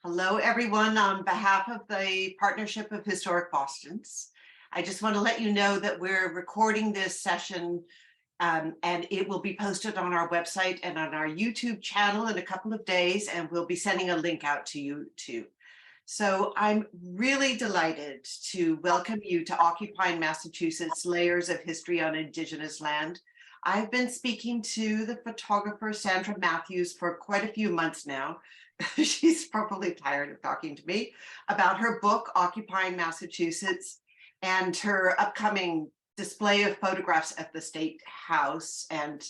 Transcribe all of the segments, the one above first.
Hello, everyone. On behalf of the Partnership of Historic Bostons, I just want to let you know that we're recording this session and it will be posted on our website and on our YouTube channel in a couple of days, and we'll be sending a link out to you too. So I'm really delighted to welcome you to Occupying Massachusetts, Layers of History on Indigenous Land. I've been speaking to the photographer Sandra Matthews for quite a few months now. She's probably tired of talking to me about her book, Occupying Massachusetts, and her upcoming display of photographs at the State House and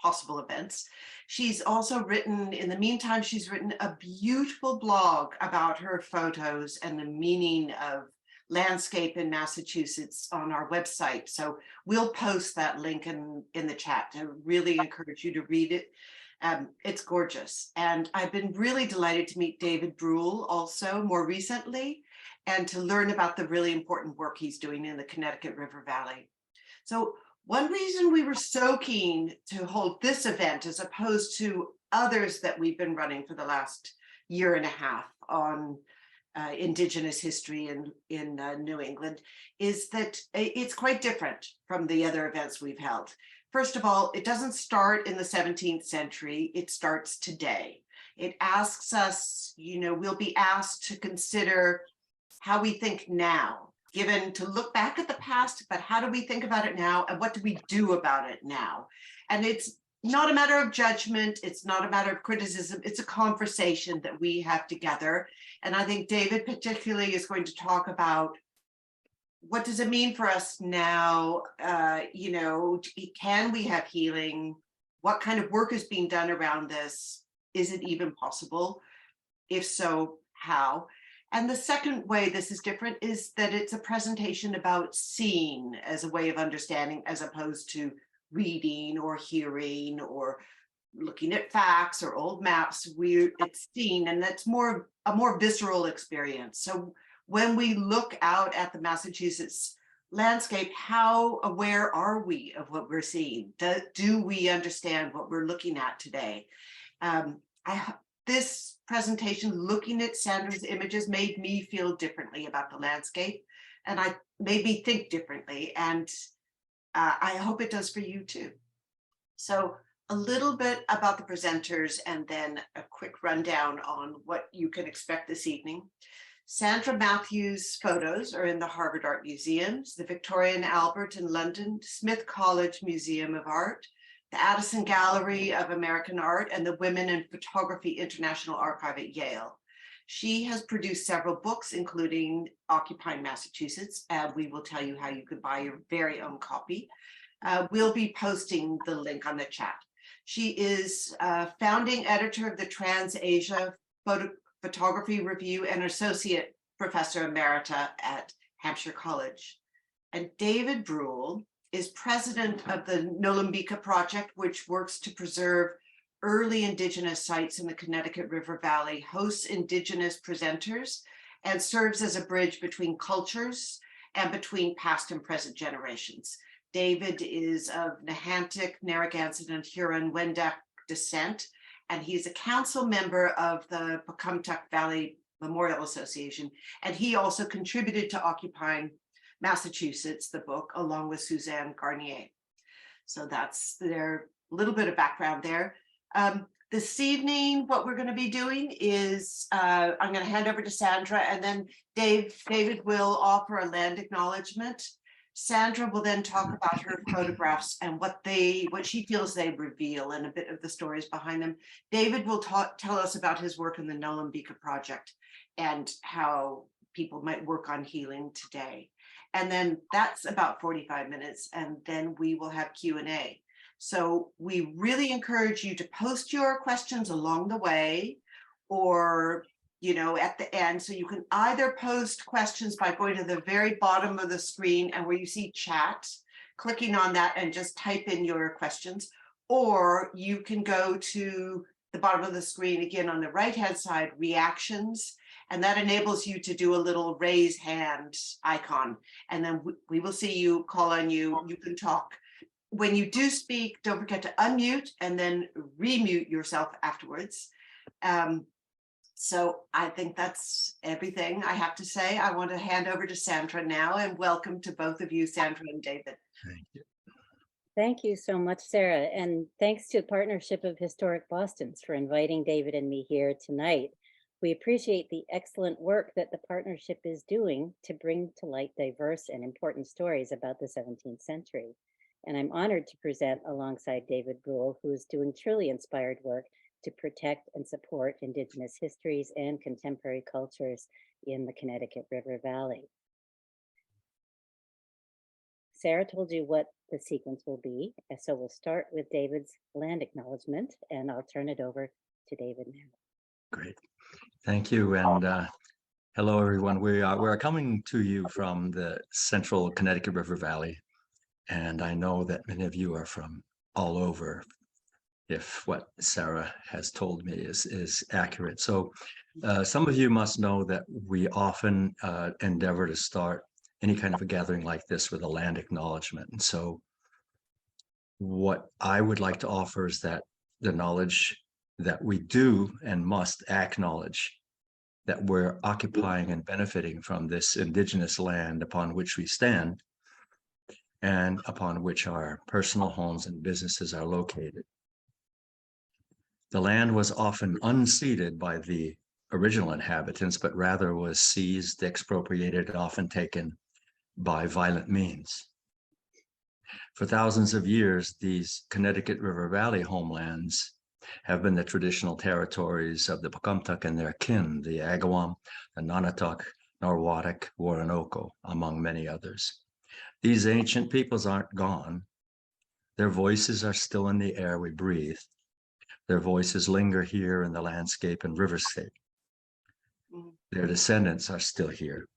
possible events. She's also written, in the meantime, she's written a beautiful blog about her photos and the meaning of landscape in Massachusetts on our website. So we'll post that link in the chat. I really encourage you to read it. It's gorgeous. And I've been really delighted to meet Dave Brule also more recently, and to learn about the really important work he's doing in the Connecticut River Valley. So one reason we were so keen to hold this event as opposed to others that we've been running for the last year and a half on Indigenous history in New England is that it's quite different from the other events we've held. First of all, it doesn't start in the 17th century, it starts today. It asks us, we'll be asked to consider how we think now, given to look back at the past, but how do we think about it now and what do we do about it now? And it's not a matter of judgment, it's not a matter of criticism, it's a conversation that we have together. And I think David particularly is going to talk about what does it mean for us now? Can we have healing? What kind of work is being done around this? Is it even possible? If so, how? And the second way this is different is that it's a presentation about seeing as a way of understanding, as opposed to reading or hearing or looking at facts or old maps. It's seen, and that's a more visceral experience. So when we look out at the Massachusetts landscape, how aware are we of what we're seeing? Do we understand what we're looking at today? This presentation, looking at Sandra's images, made me feel differently about the landscape, and made me think differently, and I hope it does for you too. So a little bit about the presenters and then a quick rundown on what you can expect this evening. Sandra Matthews' photos are in the Harvard Art Museums, the Victoria and Albert in London, Smith College Museum of Art, the Addison Gallery of American Art, and the Women in Photography International Archive at Yale. She has produced several books, including Occupying Massachusetts, and we will tell you how you could buy your very own copy. We'll be posting the link on the chat. She is founding editor of the Trans-Asia Photography Review and Associate Professor Emerita at Hampshire College. And Dave Brule is president of the Nolumbika Project, which works to preserve early Indigenous sites in the Connecticut River Valley, hosts Indigenous presenters, and serves as a bridge between cultures and between past and present generations. David is of Nahantic, Narragansett, and Huron-Wendat descent, and he's a council member of the Pocumtuck Valley Memorial Association, and he also contributed to Occupying Massachusetts, the book, along with Suzanne Garnier. So that's their little bit of background there. This evening, what we're going to be doing is I'm going to hand over to Sandra, and then David will offer a land acknowledgement. Sandra will then talk about her photographs and what she feels they reveal and a bit of the stories behind them. David will tell us about his work in the Nolumbika Project and how people might work on healing today. And then that's about 45 minutes, and then we will have Q&A. So we really encourage you to post your questions along the way or at the end. So you can either post questions by going to the very bottom of the screen and where you see chat, clicking on that and just type in your questions, or you can go to the bottom of the screen again on the right-hand side, reactions, and that enables you to do a little raise hand icon. And then we will see you, call on you, you can talk. When you do speak, don't forget to unmute and then remute yourself afterwards. So I think that's everything I have to say. I want to hand over to Sandra now, and welcome to both of you, Sandra and David. Thank you. Thank you so much, Sarah. And thanks to the Partnership of Historic Bostons for inviting David and me here tonight. We appreciate the excellent work that the partnership is doing to bring to light diverse and important stories about the 17th century. And I'm honored to present alongside David Brule, who is doing truly inspired work to protect and support Indigenous histories and contemporary cultures in the Connecticut River Valley. Sarah told you what the sequence will be, and so we'll start with David's land acknowledgement, and I'll turn it over to David now. Great. Thank you. And hello, everyone. We're coming to you from the central Connecticut River Valley. And I know that many of you are from all over, if what Sarah has told me is accurate. So some of you must know that we often endeavor to start any kind of a gathering like this with a land acknowledgement. And so what I would like to offer is that the knowledge that we do and must acknowledge that we're occupying and benefiting from this indigenous land upon which we stand and upon which our personal homes and businesses are located. The land was often unceded by the original inhabitants, but rather was seized, expropriated, and often taken by violent means. For thousands of years, these Connecticut River Valley homelands have been the traditional territories of the Pocumtuck and their kin, the Agawam, the Nonotuck, Norwatic, Woronoko, among many others. These ancient peoples aren't gone. Their voices are still in the air we breathe. Their voices linger here in the landscape and riverscape. Their descendants are still here.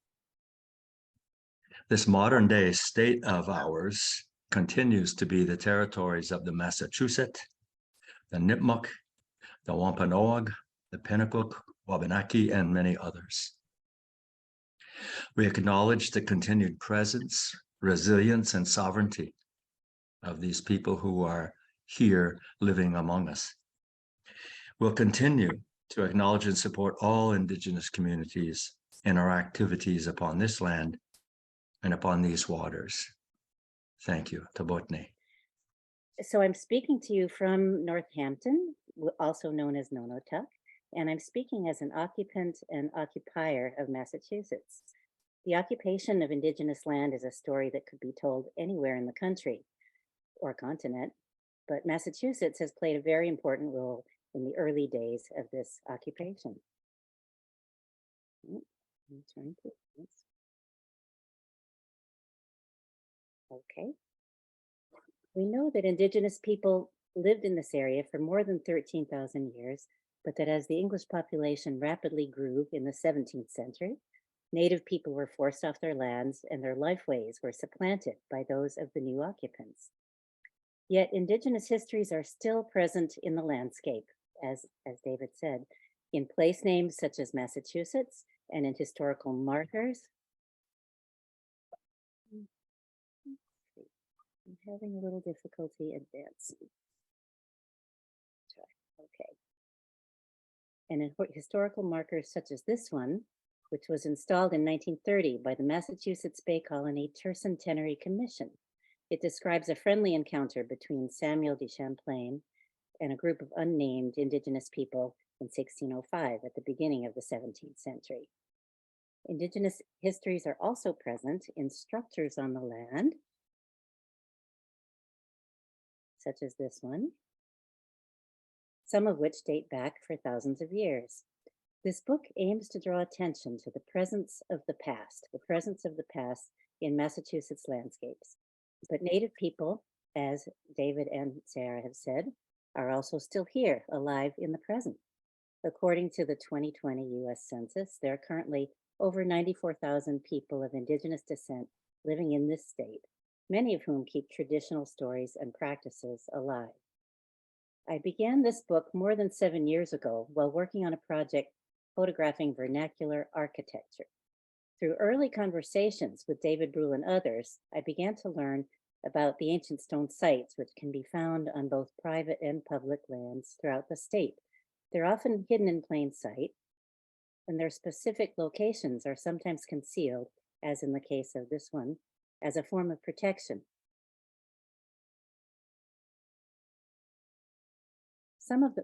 This modern day state of ours continues to be the territories of the Massachusetts, the Nipmuc, the Wampanoag, the Pennacook, Wabanaki, and many others. We acknowledge the continued presence, resilience, and sovereignty of these people who are here living among us. We'll continue to acknowledge and support all Indigenous communities in our activities upon this land and upon these waters. Thank you. Tabotne. So I'm speaking to you from Northampton, also known as Nonotuck, and I'm speaking as an occupant and occupier of Massachusetts. The occupation of Indigenous land is a story that could be told anywhere in the country or continent, but Massachusetts has played a very important role in the early days of this occupation. Okay. We know that Indigenous people lived in this area for more than 13,000 years, but that as the English population rapidly grew in the 17th century, Native people were forced off their lands and their lifeways were supplanted by those of the new occupants. Yet Indigenous histories are still present in the landscape, as David said, in place names such as Massachusetts and in historical markers. I'm having a little difficulty advancing. Okay. And in historical markers such as this one, which was installed in 1930 by the Massachusetts Bay Colony Tercentenary Commission. It describes a friendly encounter between Samuel de Champlain and a group of unnamed Indigenous people in 1605 at the beginning of the 17th century. Indigenous histories are also present in structures on the land, such as this one, some of which date back for thousands of years. This book aims to draw attention to the presence of the past in Massachusetts landscapes. But Native people, as David and Sarah have said, are also still here, alive in the present. According to the 2020 US Census, there are currently over 94,000 people of Indigenous descent living in this state, many of whom keep traditional stories and practices alive. I began this book more than 7 years ago while working on a project photographing vernacular architecture. Through early conversations with David Brule and others, I began to learn about the ancient stone sites, which can be found on both private and public lands throughout the state. They're often hidden in plain sight, and their specific locations are sometimes concealed, as in the case of this one, as a form of protection. Some of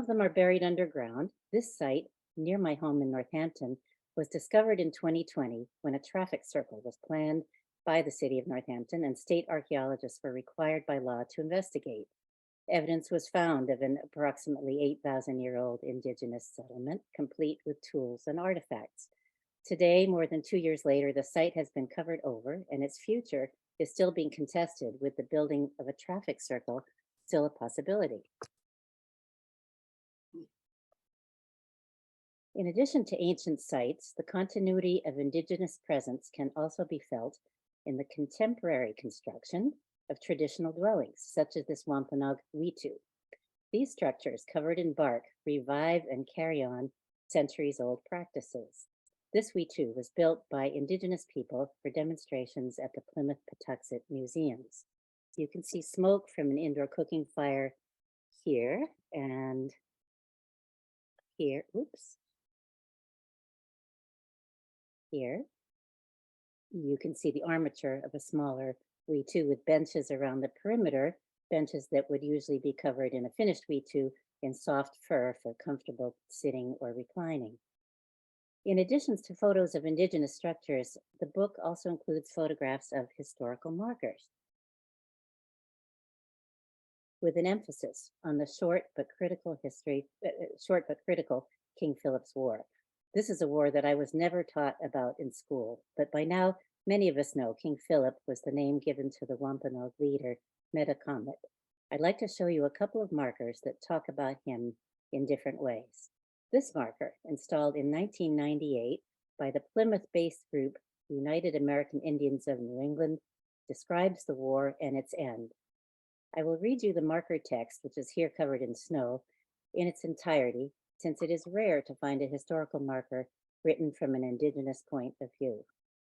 them are buried underground. This site, near my home in Northampton, was discovered in 2020 when a traffic circle was planned by the city of Northampton, and state archaeologists were required by law to investigate. Evidence was found of an approximately 8,000-year-old indigenous settlement, complete with tools and artifacts. Today, more than 2 years later, the site has been covered over, and its future is still being contested, with the building of a traffic circle still a possibility. In addition to ancient sites, the continuity of indigenous presence can also be felt in the contemporary construction of traditional dwellings, such as this Wampanoag Witu. These structures, covered in bark, revive and carry on centuries-old practices. This Witu was built by indigenous people for demonstrations at the Plymouth Patuxet Museums. You can see smoke from an indoor cooking fire here and here, Here, you can see the armature of a smaller Witu with benches around the perimeter, benches that would usually be covered in a finished Witu in soft fur for comfortable sitting or reclining. In addition to photos of indigenous structures, the book also includes photographs of historical markers, with an emphasis on the short but critical King Philip's War. This is a war that I was never taught about in school, but by now many of us know King Philip was the name given to the Wampanoag leader, Metacomet. I'd like to show you a couple of markers that talk about him in different ways. This marker, installed in 1998 by the Plymouth-based group United American Indians of New England, describes the war and its end. I will read you the marker text, which is here covered in snow, in its entirety, since it is rare to find a historical marker written from an indigenous point of view.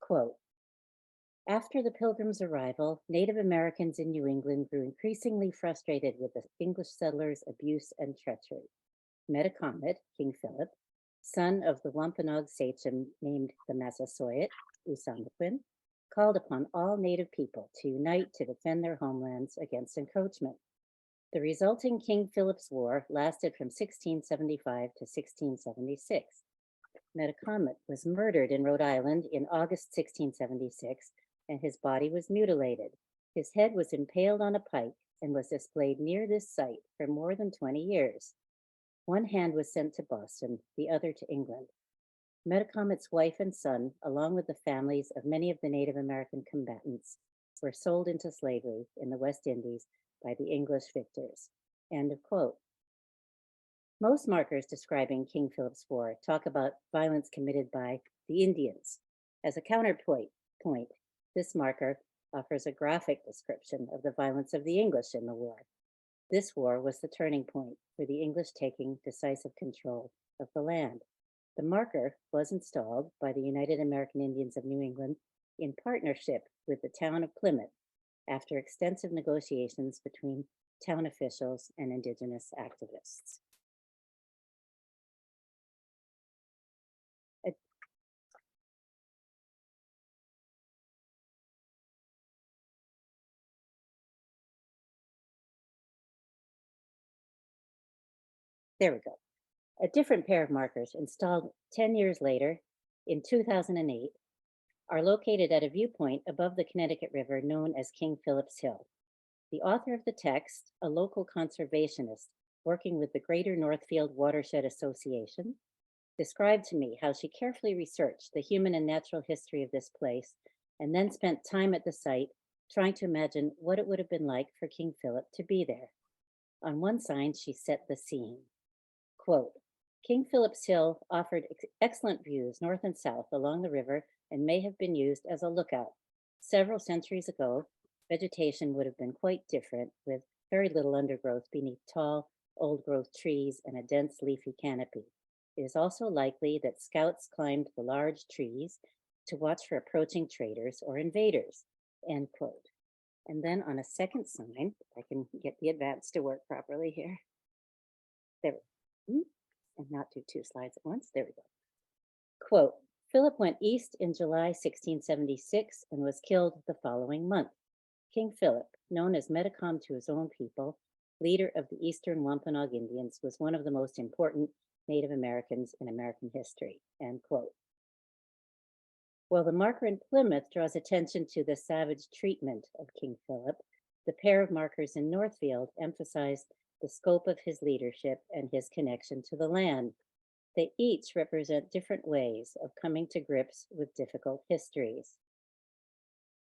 Quote, "After the Pilgrims' arrival, Native Americans in New England grew increasingly frustrated with the English settlers' abuse and treachery. Metacomet, King Philip, son of the Wampanoag sachem named the Massasoit, Usamakwen, called upon all Native people to unite to defend their homelands against encroachment. The resulting King Philip's War lasted from 1675 to 1676. Metacomet was murdered in Rhode Island in August 1676, and his body was mutilated. His head was impaled on a pike and was displayed near this site for more than 20 years. One hand was sent to Boston, the other to England. Metacomet's wife and son, along with the families of many of the Native American combatants, were sold into slavery in the West Indies by the English victors." End of quote. Most markers describing King Philip's War talk about violence committed by the Indians. As a counterpoint, this marker offers a graphic description of the violence of the English in the war. This war was the turning point for the English taking decisive control of the land. The marker was installed by the United American Indians of New England in partnership with the town of Plymouth after extensive negotiations between town officials and indigenous activists. There we go. A different pair of markers installed 10 years later in 2008 are located at a viewpoint above the Connecticut River known as King Philip's Hill. The author of the text, a local conservationist working with the Greater Northfield Watershed Association, described to me how she carefully researched the human and natural history of this place and then spent time at the site trying to imagine what it would have been like for King Philip to be there. On one sign, she set the scene. Quote, "King Philip's Hill offered excellent views north and south along the river and may have been used as a lookout. Several centuries ago, vegetation would have been quite different, with very little undergrowth beneath tall, old-growth trees and a dense leafy canopy. It is also likely that scouts climbed the large trees to watch for approaching traders or invaders." End quote. And then on a second sign, if I can get the advance to work properly here. There, and not do two slides at once. There we go. Quote, Philip went east in July 1676 and was killed the following month. King Philip, known as Metacom to his own people, leader of the Eastern Wampanoag Indians, was one of the most important Native Americans in American history, end quote. While the marker in Plymouth draws attention to the savage treatment of King Philip, the pair of markers in Northfield emphasize the scope of his leadership and his connection to the land. They each represent different ways of coming to grips with difficult histories.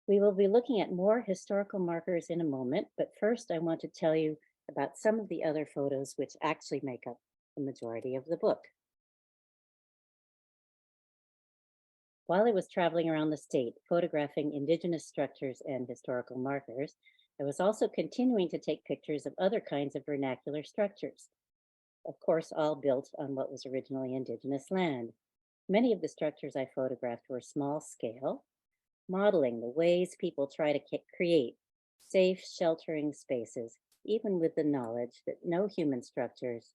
We will be looking at more historical markers in a moment, but first I want to tell you about some of the other photos which actually make up the majority of the book. While I was traveling around the state photographing Indigenous structures and historical markers, I was also continuing to take pictures of other kinds of vernacular structures, of course, all built on what was originally Indigenous land. Many of the structures I photographed were small scale, modeling the ways people try to create safe, sheltering spaces, even with the knowledge that no human structures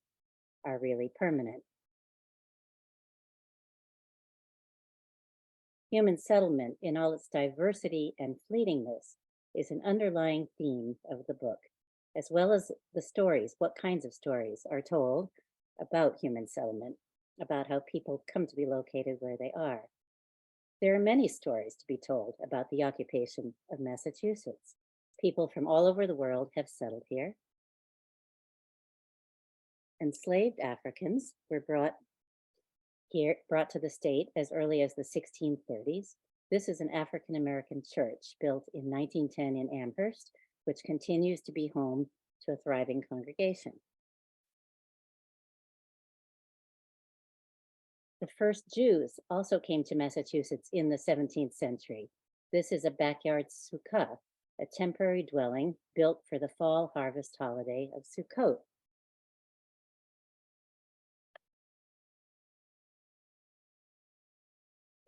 are really permanent. Human settlement in all its diversity and fleetingness is an underlying theme of the book, as well as the stories, what kinds of stories are told about human settlement, about how people come to be located where they are. There are many stories to be told about the occupation of Massachusetts. People from all over the world have settled here. Enslaved Africans were brought to the state as early as the 1630s. This is an African-American church built in 1910 in Amherst, which continues to be home to a thriving congregation. The first Jews also came to Massachusetts in the 17th century. This is a backyard sukkah, a temporary dwelling built for the fall harvest holiday of Sukkot.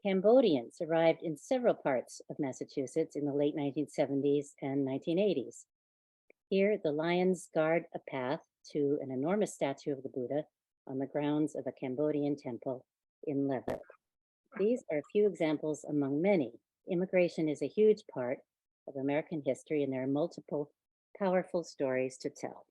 Cambodians arrived in several parts of Massachusetts in the late 1970s and 1980s. Here, the lions guard a path to an enormous statue of the Buddha on the grounds of a Cambodian temple in Leavenworth. These are a few examples among many. Immigration is a huge part of American history, and there are multiple powerful stories to tell,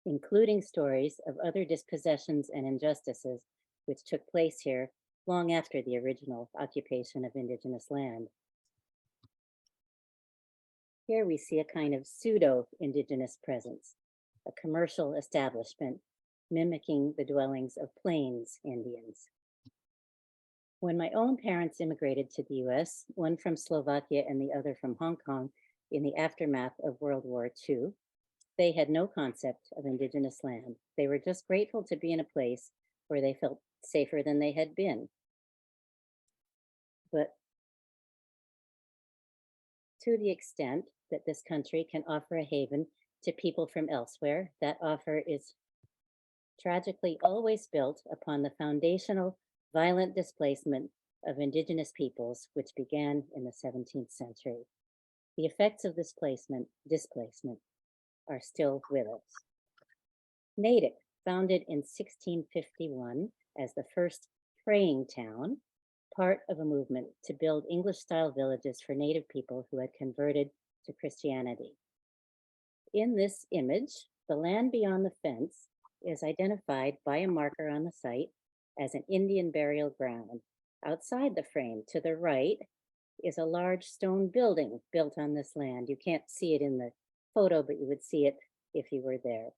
including stories of other dispossessions and injustices which took place here long after the original occupation of Indigenous land. Here we see a kind of pseudo-Indigenous presence, a commercial establishment mimicking the dwellings of Plains Indians. When my own parents immigrated to the US, one from Slovakia and the other from Hong Kong in the aftermath of World War II, they had no concept of Indigenous land. They were just grateful to be in a place where they felt safer than they had been. But to the extent that this country can offer a haven to people from elsewhere, that offer is tragically always built upon the foundational violent displacement of Indigenous peoples, which began in the 17th century. The effects of displacement are still with us. Natick, founded in 1651 as the first praying town, part of a movement to build English-style villages for Native people who had converted to Christianity. In this image, the land beyond the fence is identified by a marker on the site as an Indian burial ground. Outside the frame, to the right, is a large stone building built on this land. You can't see it in the photo, but you would see it if you were there.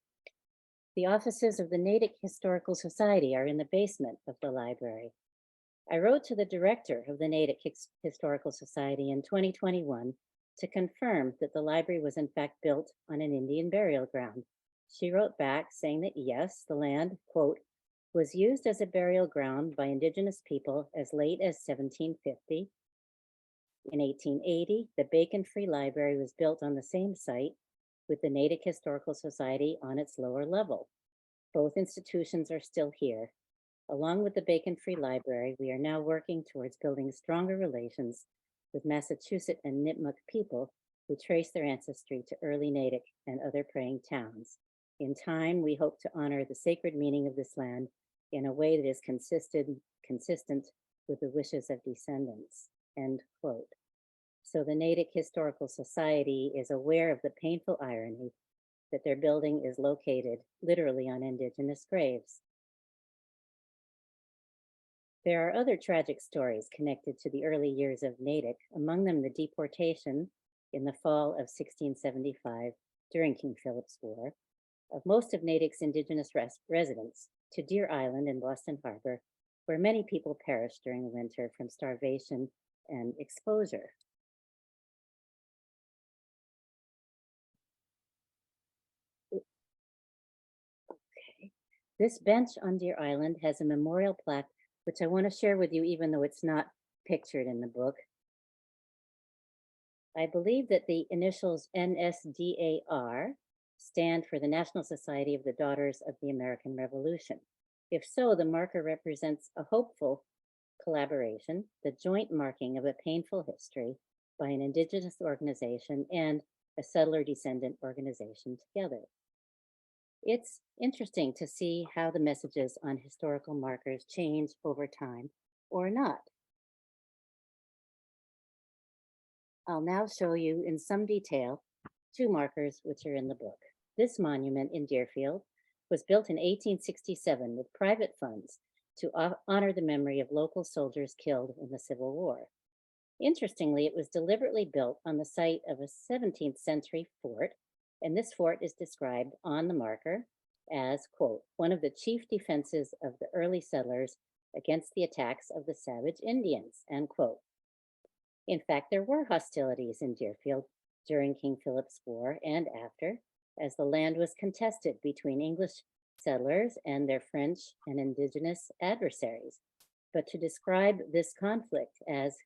The offices of the Natick Historical Society are in the basement of the library. I wrote to the director of the Natick Historical Society in 2021 to confirm that the library was in fact built on an Indian burial ground. She wrote back saying that yes, the land, quote, was used as a burial ground by Indigenous people as late as 1750. In 1880, the Bacon Free Library was built on the same site with the Natick Historical Society on its lower level. Both institutions are still here. Along with the Bacon Free Library, we are now working towards building stronger relations with Massachusetts and Nipmuc people who trace their ancestry to early Natick and other praying towns. In time, we hope to honor the sacred meaning of this land in a way that is consistent with the wishes of descendants, end quote. So the Natick Historical Society is aware of the painful irony that their building is located literally on Indigenous graves. There are other tragic stories connected to the early years of Natick, among them the deportation in the fall of 1675 during King Philip's War of most of Natick's Indigenous residents to Deer Island in Boston Harbor, where many people perished during the winter from starvation and exposure. Okay. This bench on Deer Island has a memorial plaque, which I want to share with you, even though it's not pictured in the book. I believe that the initials NSDAR stand for the National Society of the Daughters of the American Revolution. If so, the marker represents a hopeful collaboration, the joint marking of a painful history by an Indigenous organization and a settler descendant organization together. It's interesting to see how the messages on historical markers change over time or not. I'll now show you in some detail two markers which are in the book. This monument in Deerfield was built in 1867 with private funds to honor the memory of local soldiers killed in the Civil War. Interestingly, it was deliberately built on the site of a 17th century fort, and this fort is described on the marker as, quote, one of the chief defenses of the early settlers against the attacks of the savage Indians, end quote. In fact, there were hostilities in Deerfield during King Philip's War and after, as the land was contested between English settlers and their French and Indigenous adversaries. But to describe this conflict as,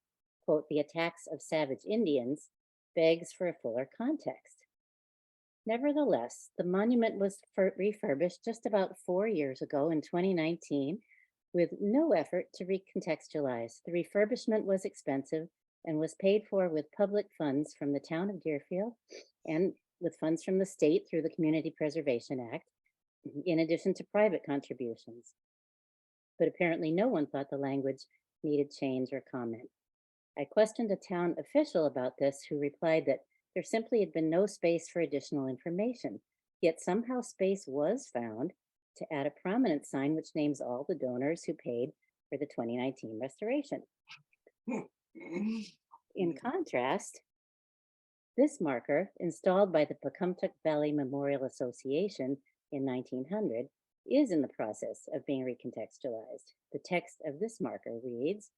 quote, the attacks of savage Indians begs for a fuller context. Nevertheless, the monument was refurbished just about 4 years ago in 2019 with no effort to recontextualize. The refurbishment was expensive and was paid for with public funds from the town of Deerfield and with funds from the state through the Community Preservation Act, in addition to private contributions. But apparently no one thought the language needed change or comment. I questioned a town official about this, who replied that there simply had been no space for additional information, yet somehow space was found to add a prominent sign which names all the donors who paid for the 2019 restoration. In contrast, this marker, installed by the Pecumtuck Valley Memorial Association in 1900, is in the process of being recontextualized. The text of this marker reads,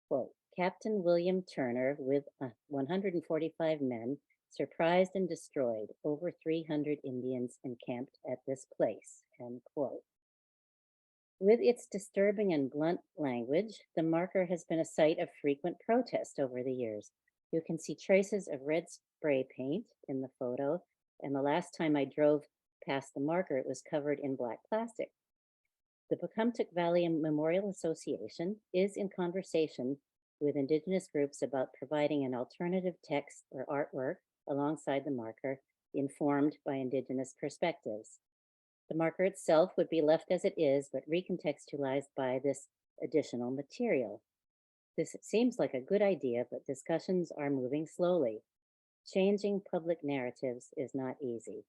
quote, Captain William Turner with 145 men surprised and destroyed over 300 Indians encamped at this place, end quote. With its disturbing and blunt language, the marker has been a site of frequent protest over the years. You can see traces of red spray paint in the photo, and the last time I drove past the marker, it was covered in black plastic. The Pecumtuck Valley Memorial Association is in conversation with Indigenous groups about providing an alternative text or artwork alongside the marker, informed by Indigenous perspectives. The marker itself would be left as it is, but recontextualized by this additional material. This seems like a good idea, but discussions are moving slowly. Changing public narratives is not easy.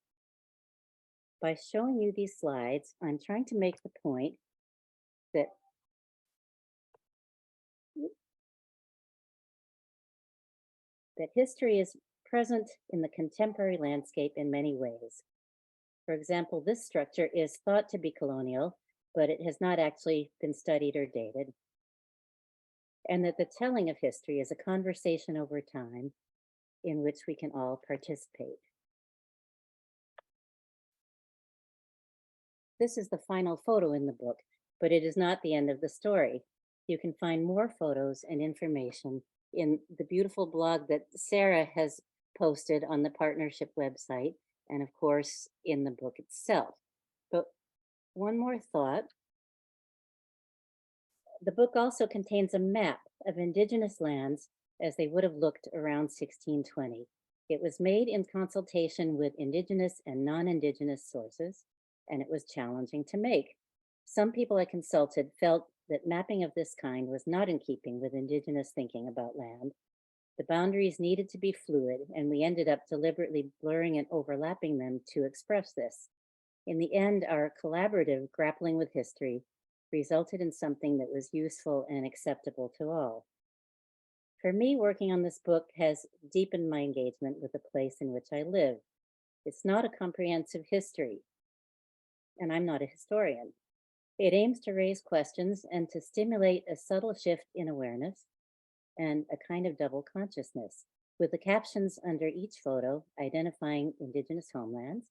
By showing you these slides, I'm trying to make the point that history is present in the contemporary landscape in many ways. For example, this structure is thought to be colonial, but it has not actually been studied or dated. And that the telling of history is a conversation over time in which we can all participate. This is the final photo in the book, but it is not the end of the story. You can find more photos and information in the beautiful blog that Sarah has posted on the partnership website, and of course in the book itself. But one more thought. The book also contains a map of Indigenous lands as they would have looked around 1620. It was made in consultation with Indigenous and non-Indigenous sources, and it was challenging to make. Some people I consulted felt that mapping of this kind was not in keeping with Indigenous thinking about land. The boundaries needed to be fluid, and we ended up deliberately blurring and overlapping them to express this. In the end, our collaborative grappling with history resulted in something that was useful and acceptable to all. For me, working on this book has deepened my engagement with the place in which I live. It's not a comprehensive history, and I'm not a historian. It aims to raise questions and to stimulate a subtle shift in awareness and a kind of double consciousness. With the captions under each photo identifying Indigenous homelands,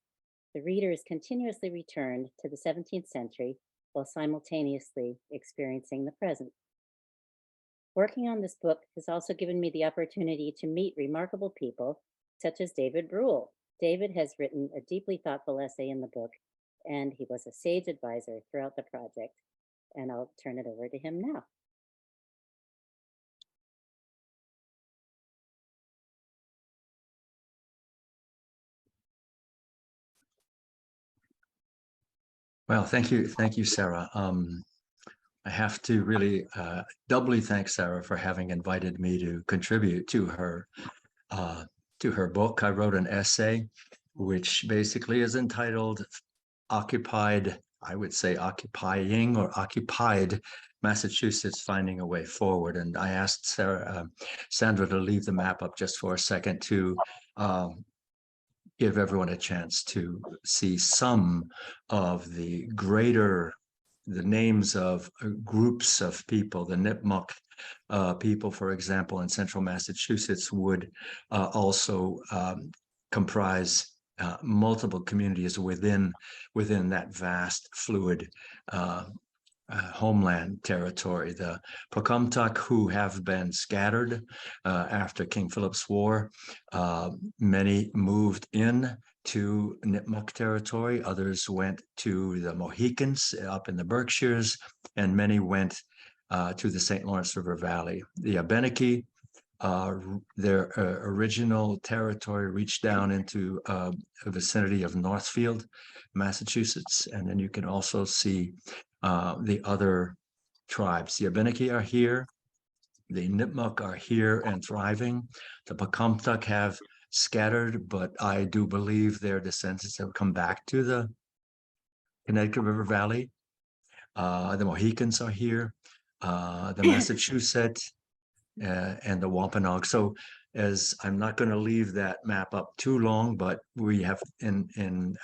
the reader is continuously returned to the 17th century while simultaneously experiencing the present. Working on this book has also given me the opportunity to meet remarkable people such as David Brule. David has written a deeply thoughtful essay in the book, and he was a sage advisor throughout the project. And I'll turn it over to him now. Well, thank you, Sarah. I have to really doubly thank Sarah for having invited me to contribute to her book. I wrote an essay, which basically is entitled "Occupied," I would say occupying or occupied Massachusetts, Finding a Way Forward. And I asked Sandra to leave the map up just for a second to give everyone a chance to see some of the names of groups of people. The Nipmuc people, for example, in central Massachusetts would also comprise multiple communities within that vast, fluid homeland territory. The Pocumtuck, who have been scattered after King Philip's War, many moved in to Nipmuc territory, others went to the Mohicans up in the Berkshires, and many went to the St. Lawrence River Valley. The Abenaki, their original territory reached down into the vicinity of Northfield, Massachusetts, and then you can also see the other tribes. The Abenaki are here, the Nipmuc are here and thriving. The Pocumtuck have scattered, but I do believe their descendants have come back to the Connecticut River Valley. The Mohicans are here, the Massachusetts, and the Wampanoag. So as I'm not going to leave that map up too long, but we have in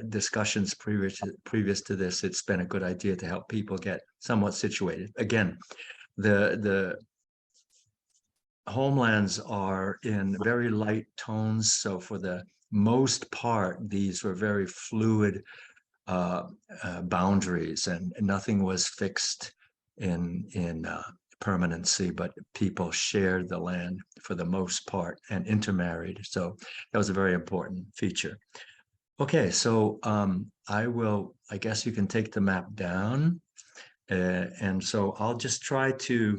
discussions previous to this, it's been a good idea to help people get somewhat situated. Again, the homelands are in very light tones. So for the most part, these were very fluid boundaries, and nothing was fixed in permanency, but people shared the land for the most part and intermarried. So that was a very important feature. Okay, so I guess you can take the map down. And so I'll just try to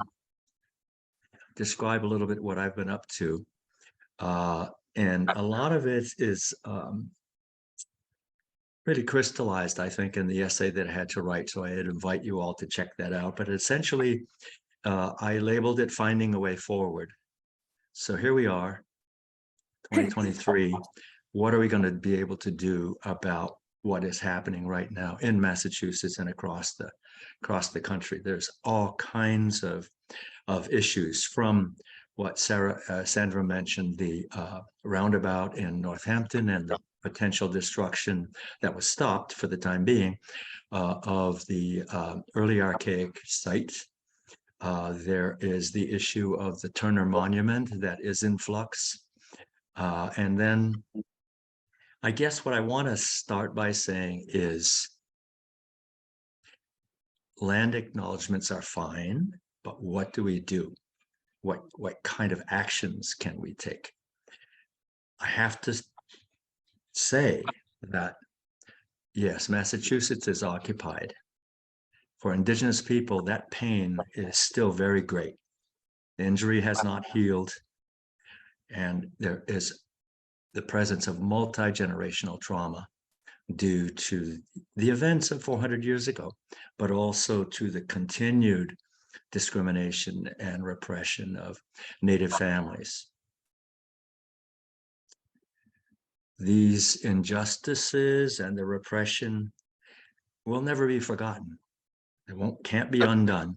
describe a little bit what I've been up to. And a lot of it is really crystallized, I think, in the essay that I had to write. So I'd invite you all to check that out. But essentially, I labeled it Finding a Way Forward. So here we are, 2023. What are we going to be able to do about what is happening right now in Massachusetts and across the country? There's all kinds of issues, from what Sandra mentioned, the roundabout in Northampton and the potential destruction that was stopped for the time being of the early archaic site. There is the issue of the Turner Monument that is in flux. And then I guess what I want to start by saying is land acknowledgements are fine, but what do we do? What kind of actions can we take? I have to say that, yes, Massachusetts is occupied. For Indigenous people, that pain is still very great. The injury has not healed, and there is the presence of multi-generational trauma due to the events of 400 years ago, but also to the continued discrimination and repression of Native families. These injustices and the repression will never be forgotten. Can't be undone.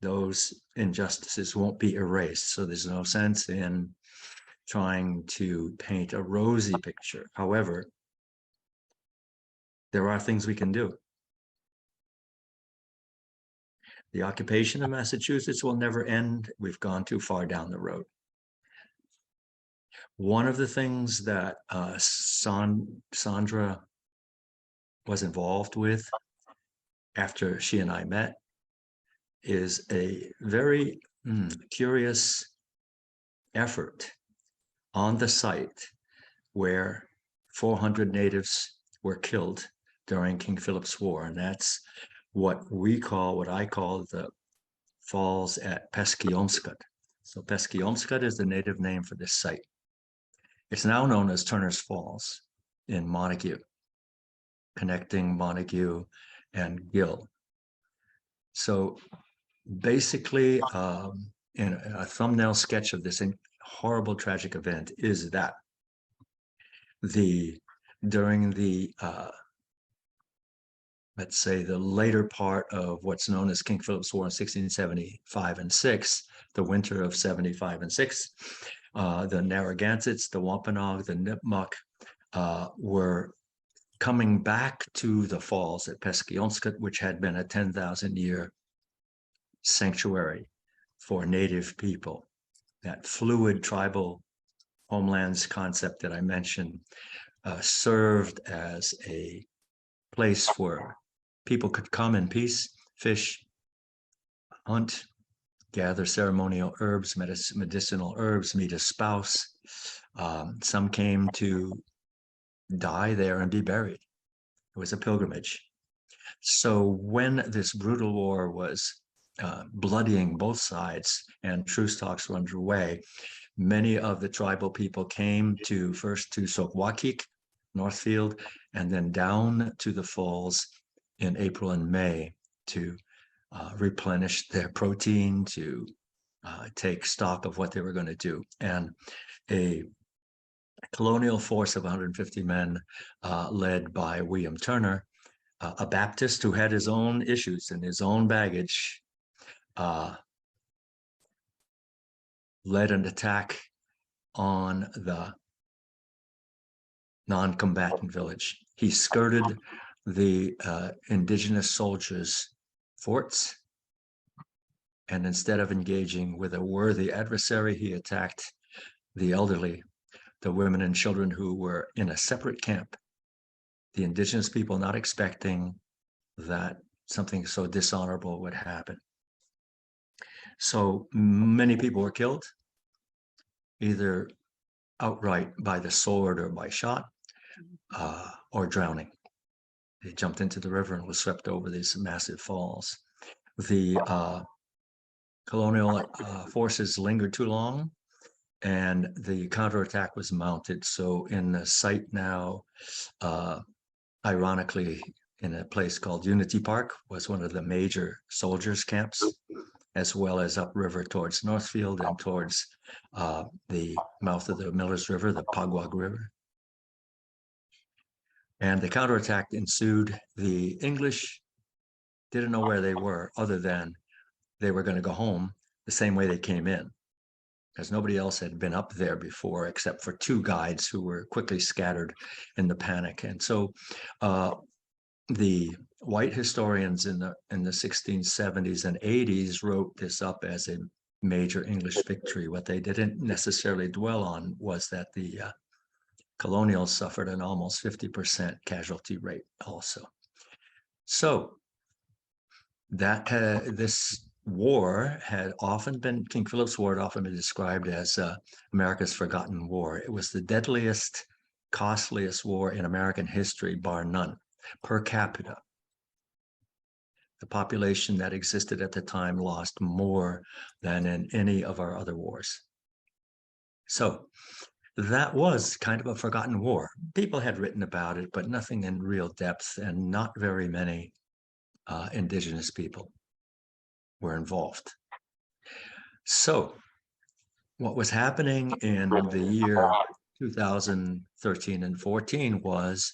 Those injustices won't be erased. So there's no sense in trying to paint a rosy picture. However, there are things we can do. The occupation of Massachusetts will never end. We've gone too far down the road. One of the things that Sandra was involved with after she and I met is a very curious effort on the site where 400 natives were killed during King Philip's War. And that's what I call the falls at Peskiomscut. So Peskiomscut is the native name for this site. It's now known as Turner's Falls in Montague, connecting Montague and Gill. So basically, in a thumbnail sketch of this horrible, tragic event is that during the let's say the later part of what's known as King Philip's War in 1675 and 6, the winter of 75 and 6, the Narragansetts, the Wampanoag, the Nipmuc were coming back to the falls at Peskiomscut, which had been a 10,000-year sanctuary for Native people. That fluid tribal homelands concept that I mentioned served as a place where people could come in peace, fish, hunt, gather ceremonial herbs, medicinal herbs, meet a spouse. Some came to die there and be buried. It was a pilgrimage. So when this brutal war was bloodying both sides and truce talks were underway, many of the tribal people came first to Sokwakik, Northfield, and then down to the falls in April and May to replenish their protein, to take stock of what they were going to do. And a colonial force of 150 men led by William Turner, a Baptist who had his own issues and his own baggage, led an attack on the non-combatant village. He skirted the indigenous soldiers' forts, and instead of engaging with a worthy adversary, he attacked the elderly, the women and children who were in a separate camp. The indigenous people not expecting that something so dishonorable would happen. So many people were killed, either outright by the sword or by shot, or drowning. They jumped into the river and was swept over these massive falls. The colonial forces lingered too long, and the counterattack was mounted. So in the site now, ironically, in a place called Unity Park, was one of the major soldiers' camps, as well as upriver towards Northfield and towards the mouth of the Millers River, the Pagwag River. And the counterattack ensued. The English didn't know where they were, other than they were going to go home the same way they came in, because nobody else had been up there before except for 2 guides who were quickly scattered in the panic. And so the white historians in the 1670s and 80s wrote this up as a major English victory. What they didn't necessarily dwell on was that the colonials suffered an almost 50% casualty rate also. So that this war had often been, King Philip's War had often been described as America's forgotten war. It was the deadliest, costliest war in American history, bar none, per capita. The population that existed at the time lost more than in any of our other wars. So that was kind of a forgotten war. People had written about it, but nothing in real depth, and not very many Indigenous people were involved. So what was happening in the year 2013 and 14 was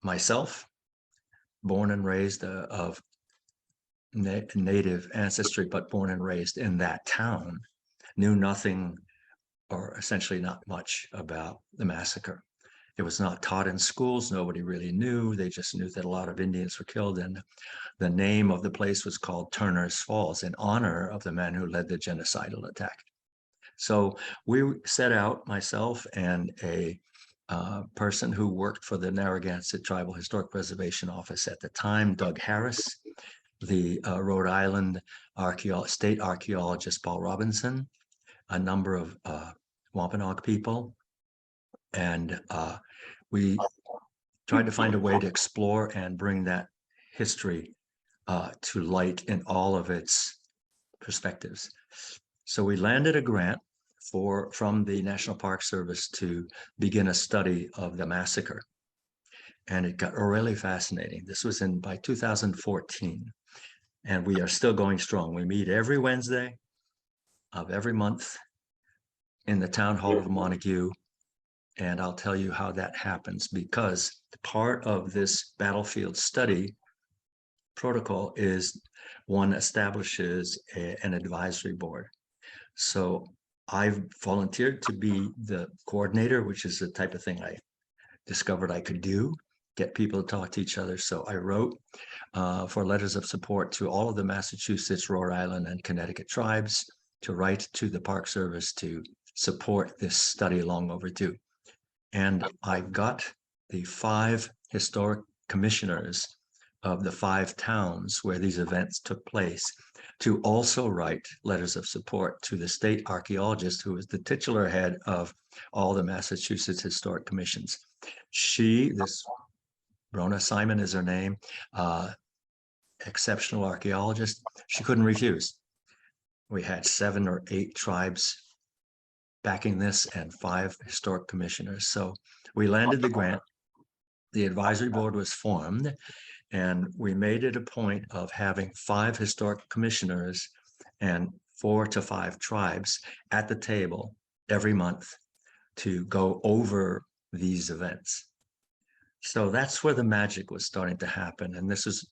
myself, born and raised of Native ancestry, but born and raised in that town, knew nothing or essentially not much about the massacre. It was not taught in schools. Nobody really knew. They just knew that a lot of Indians were killed. And the name of the place was called Turner's Falls in honor of the man who led the genocidal attack. So we set out, myself and a person who worked for the Narragansett Tribal Historic Preservation Office at the time, Doug Harris, the Rhode Island state archaeologist, Paul Robinson, a number of Wampanoag people. And we tried to find a way to explore and bring that history to light in all of its perspectives. So we landed a grant from the National Park Service to begin a study of the massacre. And it got really fascinating. This was by 2014, and we are still going strong. We meet every Wednesday of every month in the town hall of Montague. And I'll tell you how that happens, because part of this battlefield study protocol is one establishes an advisory board. So I've volunteered to be the coordinator, which is the type of thing I discovered I could do, get people to talk to each other. So I wrote for letters of support to all of the Massachusetts, Rhode Island, and Connecticut tribes to write to the Park Service to support this study long overdue. And I got the 5 historic commissioners of the 5 towns where these events took place to also write letters of support to the state archaeologist, who was the titular head of all the Massachusetts historic commissions. This Rona Simon is her name, exceptional archaeologist. She couldn't refuse. We had 7 or 8 tribes backing this and 5 historic commissioners. So we landed the grant. The advisory board was formed, and we made it a point of having 5 historic commissioners and 4 to 5 tribes at the table every month to go over these events. So that's where the magic was starting to happen. And this is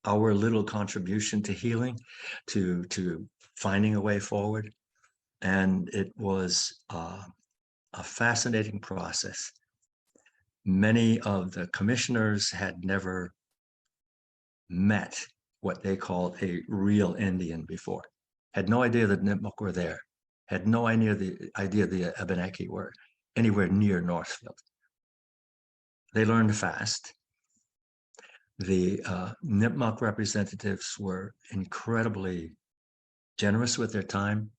our little contribution to healing, to finding a way forward. And it was a fascinating process. Many of the commissioners had never met what they called a real Indian before, had no idea that Nipmuc were there, had no idea the Abenaki were anywhere near Northfield. They learned fast. The Nipmuc representatives were incredibly generous with their time,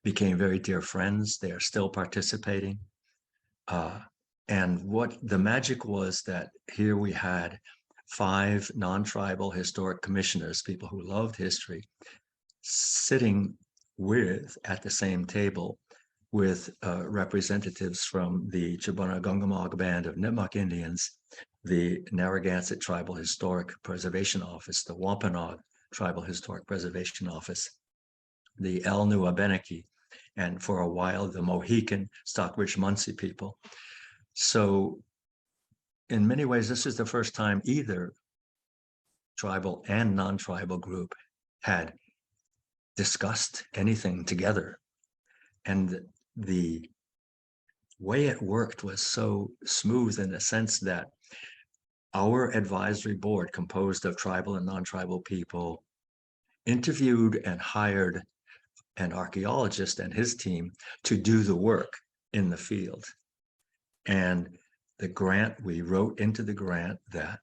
became very dear friends. They are still participating. And what the magic was that here we had 5 non-tribal historic commissioners, people who loved history, sitting at the same table with representatives from the Chibunagungumag Band of Nipmuc Indians, the Narragansett Tribal Historic Preservation Office, the Wampanoag Tribal Historic Preservation Office, the Elnu Abenaki, and for a while the Mohican Stockbridge Munsee people. So in many ways, this is the first time either tribal and non-tribal group had discussed anything together. And the way it worked was so smooth in the sense that our advisory board, composed of tribal and non-tribal people, interviewed and hired an archaeologist and his team to do the work in the field. And the grant, we wrote into the grant that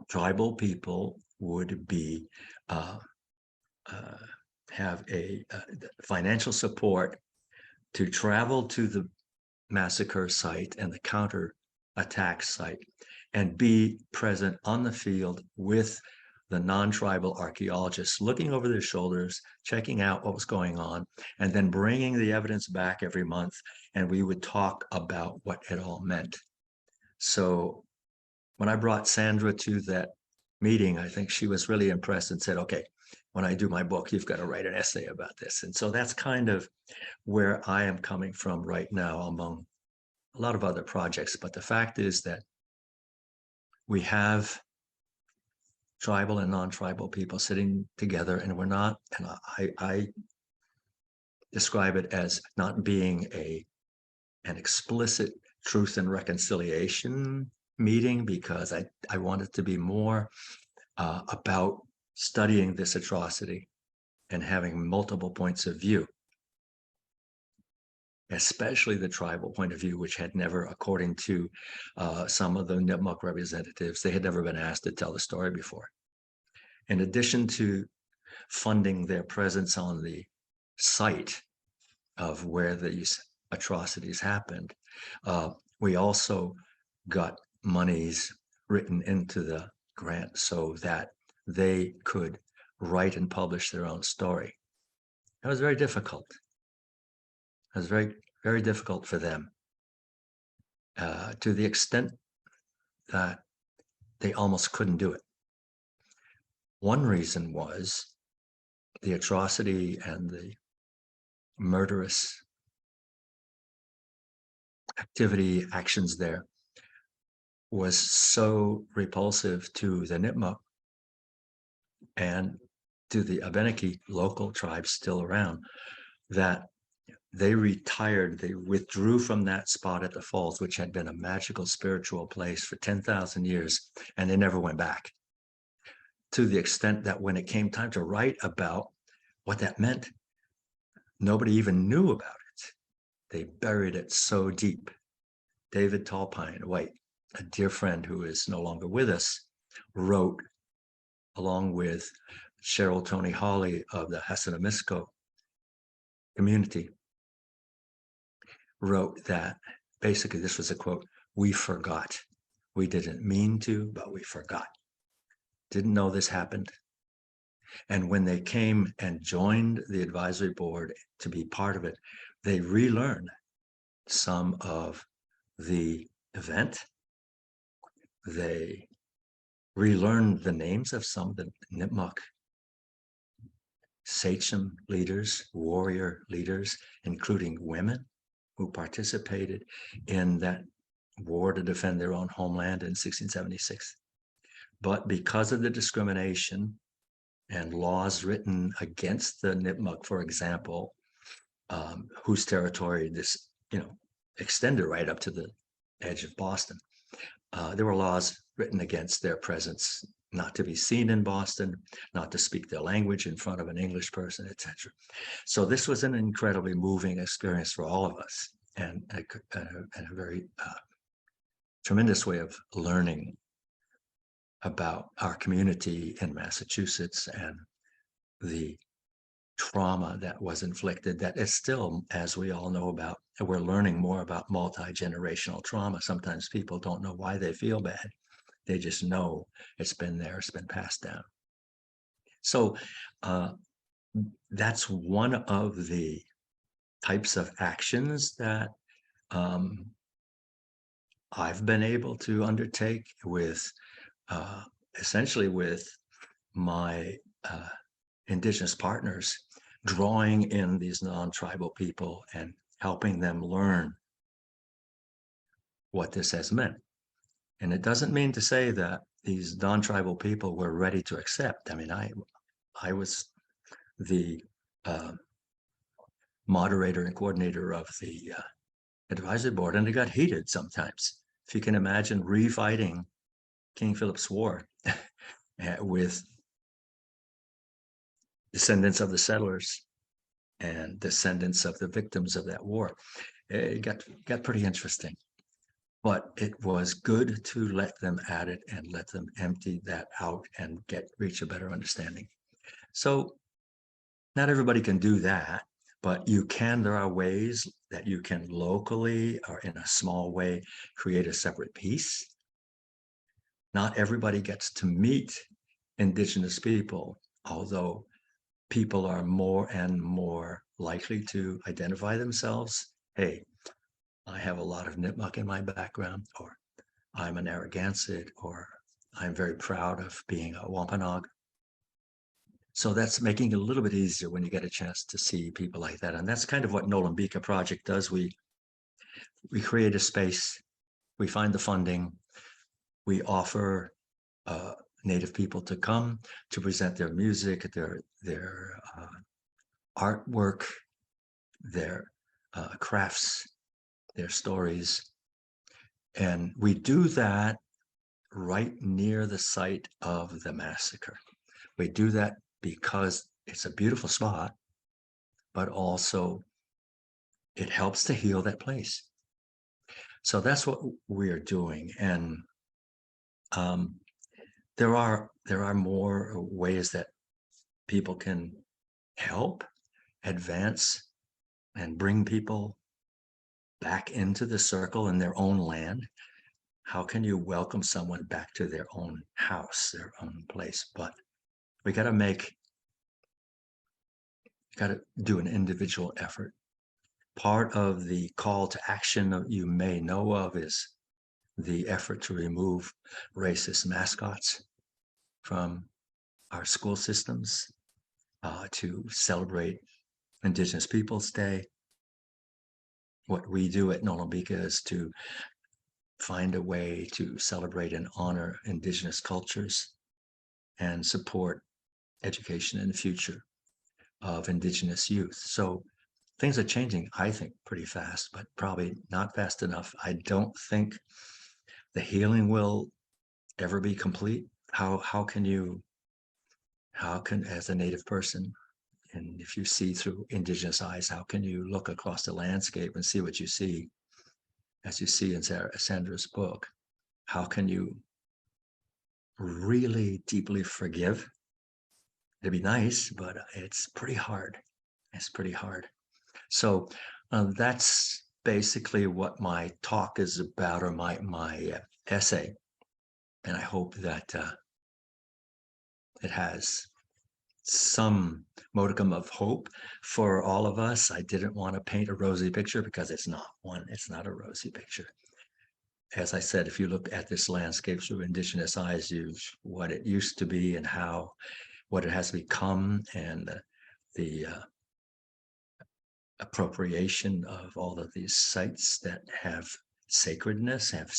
tribal people would be have a financial support to travel to the massacre site and the counter attack site and be present on the field with the non-tribal archaeologists looking over their shoulders, checking out what was going on, and then bringing the evidence back every month, and we would talk about what it all meant. So when I brought Sandra to that meeting, I think she was really impressed and said, okay, when I do my book, you've got to write an essay about this. And so that's kind of where I am coming from right now, among a lot of other projects. But the fact is that we have tribal and non-tribal people sitting together, and we're not, and I describe it as not being an explicit truth and reconciliation meeting, because I want it to be more about studying this atrocity and having multiple points of view, especially the tribal point of view, which had never, according to some of the Nipmuc representatives, they had never been asked to tell the story before. In addition to funding their presence on the site of where these atrocities happened, we also got monies written into the grant so that they could write and publish their own story. It was very difficult. It was very, very difficult for them, to the extent that they almost couldn't do it. One reason was the atrocity and the murderous actions there was so repulsive to the Nipmuc and to the Abenaki local tribes still around, that they retired, they withdrew from that spot at the falls, which had been a magical spiritual place for 10,000 years, and they never went back. To the extent that when it came time to write about what that meant, nobody even knew about it. They buried it so deep. David Tallpine White, a dear friend who is no longer with us, wrote, along with Cheryl Tony Hawley of the Hassanimisco community, wrote that basically this was a quote, "We forgot. We didn't mean to, but we forgot. Didn't know this happened." And when they came and joined the advisory board to be part of it, they relearned some of the event. They relearned the names of some of the Nipmuc sachem leaders, warrior leaders, including women who participated in that war to defend their own homeland in 1676. But because of the discrimination and laws written against the Nipmuc, for example, whose territory this, extended right up to the edge of Boston, there were laws written against their presence, not to be seen in Boston, not to speak their language in front of an English person, etc. So this was an incredibly moving experience for all of us, and a very tremendous way of learning about our community in Massachusetts and the trauma that was inflicted, that is still, as we all know about, and we're learning more about multi-generational trauma. Sometimes people don't know why they feel bad. They just know it's been there, it's been passed down. So that's one of the types of actions that I've been able to undertake with essentially with my Indigenous partners, drawing in these non-tribal people and helping them learn what this has meant. And it doesn't mean to say that these non-tribal people were ready to accept. I mean, I was the moderator and coordinator of the advisory board, and it got heated sometimes. If you can imagine refighting King Philip's War with descendants of the settlers and descendants of the victims of that war, it got pretty interesting. But it was good to let them at it and let them empty that out and reach a better understanding. So not everybody can do that, but there are ways that you can locally or in a small way create a separate piece. Not everybody gets to meet Indigenous people, although people are more and more likely to identify themselves. Hey, I have a lot of Nipmuc in my background, or I'm an Narragansett, or I'm very proud of being a Wampanoag. So that's making it a little bit easier when you get a chance to see people like that. And that's kind of what Nolambika Project does. We create a space, we find the funding, we offer Native people to come to present their music, their artwork, their crafts, their stories. And we do that right near the site of the massacre. We do that because it's a beautiful spot, but also it helps to heal that place. So that's what we're doing. And there are more ways that people can help advance and bring people back into the circle in their own land. How can you welcome someone back to their own house, their own place? But we got to do an individual effort. Part of the call to action that you may know of is the effort to remove racist mascots from our school systems, to celebrate Indigenous Peoples Day. What we do at Nolambika is to find a way to celebrate and honor Indigenous cultures and support education in the future of Indigenous youth. So things are changing, I think, pretty fast, but probably not fast enough. I don't think the healing will ever be complete. How can, as a Native person, and if you see through Indigenous eyes, how can you look across the landscape and see what you see, as you see in Sandra's book? How can you really deeply forgive? It'd be nice, but it's pretty hard. It's pretty hard. So that's basically what my talk is about, or my essay. And I hope that it has some modicum of hope for all of us. I didn't want to paint a rosy picture, because it's not one. It's not a rosy picture. As I said, if you look at this landscape through Indigenous eyes, what it used to be and what it has become, and the appropriation of all of these sites that have sacredness, have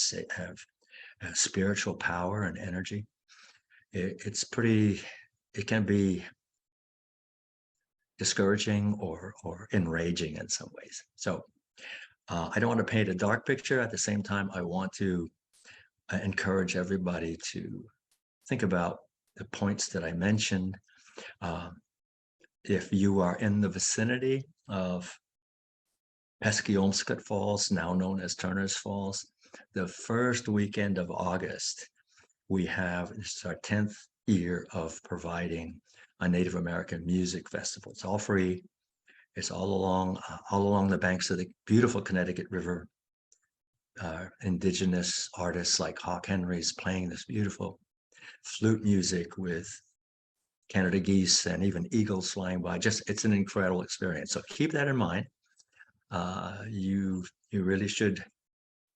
spiritual power and energy. It's pretty, it can be discouraging or enraging in some ways. So I don't want to paint a dark picture. At the same time, I want to encourage everybody to think about the points that I mentioned. If you are in the vicinity of Pesquiolmscut Falls, now known as Turner's Falls, the first weekend of August, this is our 10th year of providing a Native American music festival. It's all free. It's all along the banks of the beautiful Connecticut River. Indigenous artists like Hawk Henry's playing this beautiful flute music with Canada geese and even eagles flying by. It's an incredible experience. So keep that in mind. You really should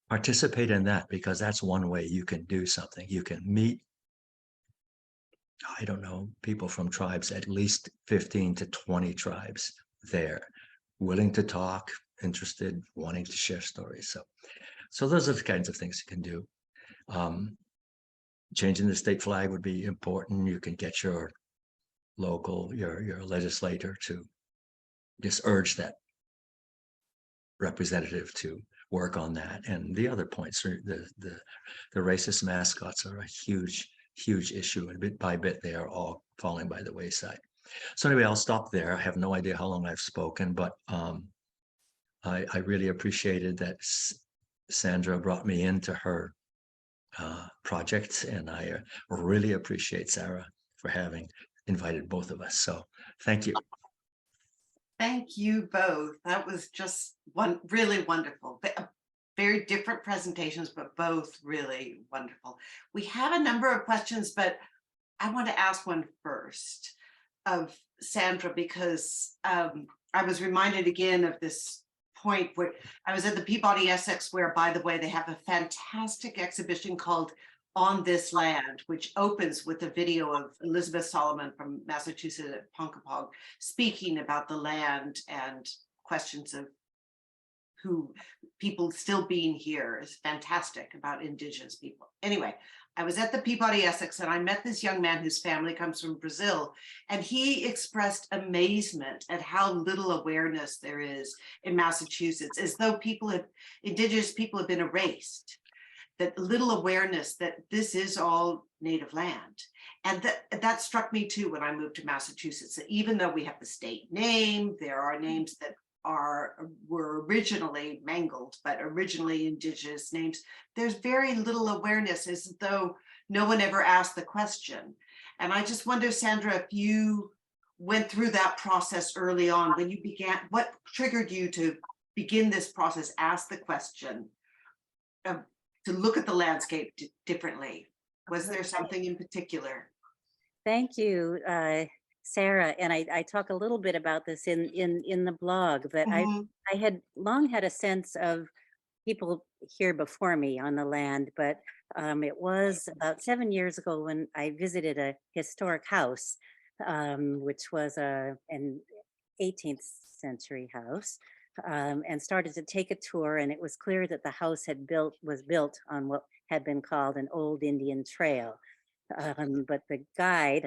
participate in that, because that's one way you can do something. You can meet, I don't know, people from tribes, at least 15 to 20 tribes there, willing to talk, interested, wanting to share stories. So those are the kinds of things you can do. Changing the state flag would be important. You can get your legislator to just urge that representative to work on that. And the other points are the racist mascots are a huge issue, and bit by bit they are all falling by the wayside. So anyway, I'll stop there. I have no idea how long I've spoken, but I really appreciated that Sandra brought me into her project, and I really appreciate Sarah for having invited both of us. So thank you. Thank you both. That was just really wonderful. Very different presentations, but both really wonderful. We have a number of questions, but I want to ask one first of Sandra, because I was reminded again of this point where I was at the Peabody Essex, where, by the way, they have a fantastic exhibition called On This Land, which opens with a video of Elizabeth Solomon from Massachusetts at Ponkapog speaking about the land and questions of who people still being here is fantastic about Indigenous people. Anyway, I was at the Peabody Essex and I met this young man whose family comes from Brazil, and he expressed amazement at how little awareness there is in Massachusetts, as though Indigenous people have been erased, that little awareness that this is all native land. And that struck me too when I moved to Massachusetts, that even though we have the state name, there are names that were originally mangled, but originally Indigenous names, there's very little awareness, as though no one ever asked the question. And I just wonder, Sandra, if you went through that process early on, when you began, what triggered you to begin this process, ask the question, to look at the landscape differently? Was there something in particular? Thank you, Sarah. And I talk a little bit about this in the blog, but Mhm. I had long had a sense of people here before me on the land, but it was about 7 years ago when I visited a historic house, which was an 18th century house, and started to take a tour. And it was clear that the house was built on what had been called an old Indian trail. But the guide,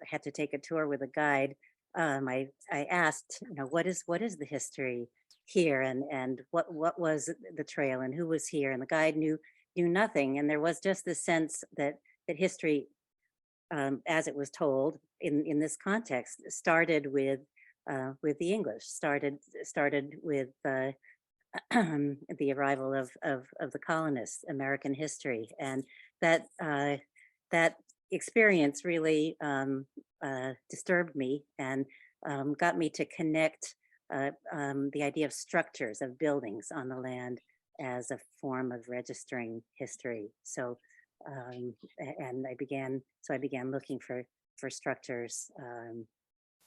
had to take a tour with a guide. I asked, what is the history here, and what was the trail, and who was here, and the guide knew nothing. And there was just this sense that history, as it was told in this context, started with the English, started with the arrival of the colonists, American history, and that that experience really disturbed me and got me to connect the idea of structures of buildings on the land as a form of registering history. So, and I began looking for structures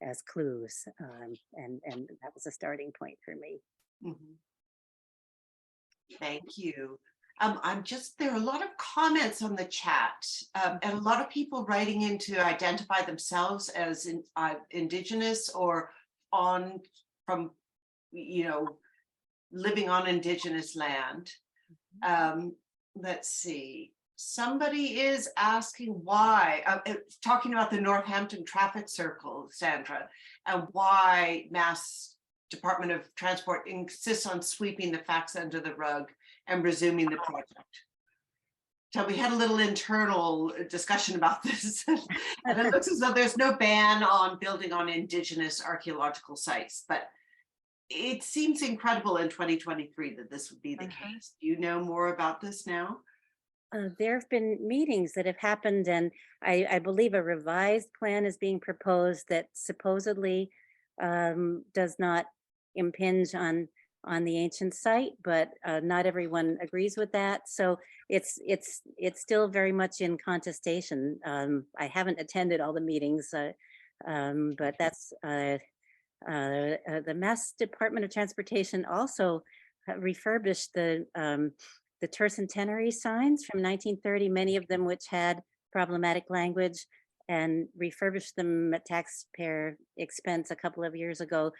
as clues, and that was a starting point for me. Mhm. Thank you. There are a lot of comments on the chat, and a lot of people writing in to identify themselves as Indigenous or from, living on Indigenous land. Let's see. Somebody is asking why, talking about the Northampton traffic circle, Sandra, and why Mass Department of Transport insists on sweeping the facts under the rug and resuming the project. So we had a little internal discussion about this, and it looks as though there's no ban on building on Indigenous archaeological sites, but it seems incredible in 2023 that this would be the case. Do you know more about this now? There have been meetings that have happened, and I believe a revised plan is being proposed that supposedly does not impinge on the ancient site, but not everyone agrees with that. So it's still very much in contestation. I haven't attended all the meetings, but that's the Mass Department of Transportation also refurbished the tercentenary signs from 1930, many of them which had problematic language, and refurbished them at taxpayer expense a couple of years ago,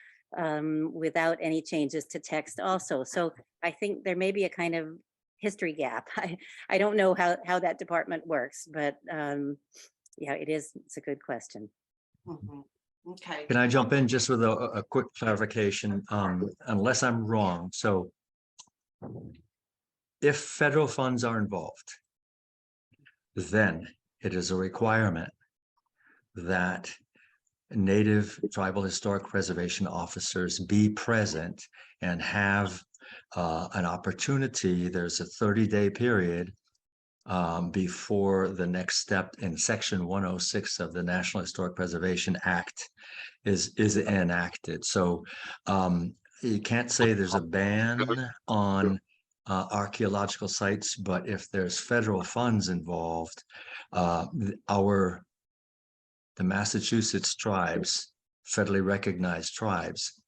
without any changes to text also. So I think there may be a kind of history gap. I don't know how that department works, but yeah, it's a good question. Mhm. Okay. Can I jump in just with a quick clarification, unless I'm wrong? So if federal funds are involved, then it is a requirement that Native Tribal Historic Preservation officers be present and have an opportunity. There's a 30-day period before the next step in Section 106 of the National Historic Preservation Act is enacted. So you can't say there's a ban on archaeological sites, but if there's federal funds involved, our the Massachusetts tribes, federally recognized tribes,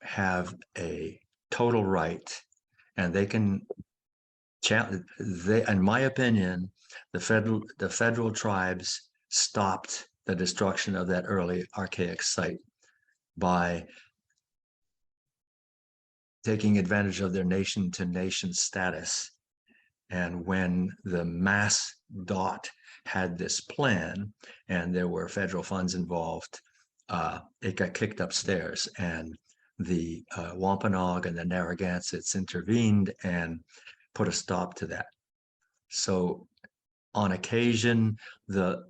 have a total right, and they can challenge. In my opinion, the federal tribes stopped the destruction of that early archaic site by taking advantage of their nation-to-nation status. And when the Mass Dot had this plan and there were federal funds involved, it got kicked upstairs, and the Wampanoag and the Narragansetts intervened and put a stop to that. So on occasion, the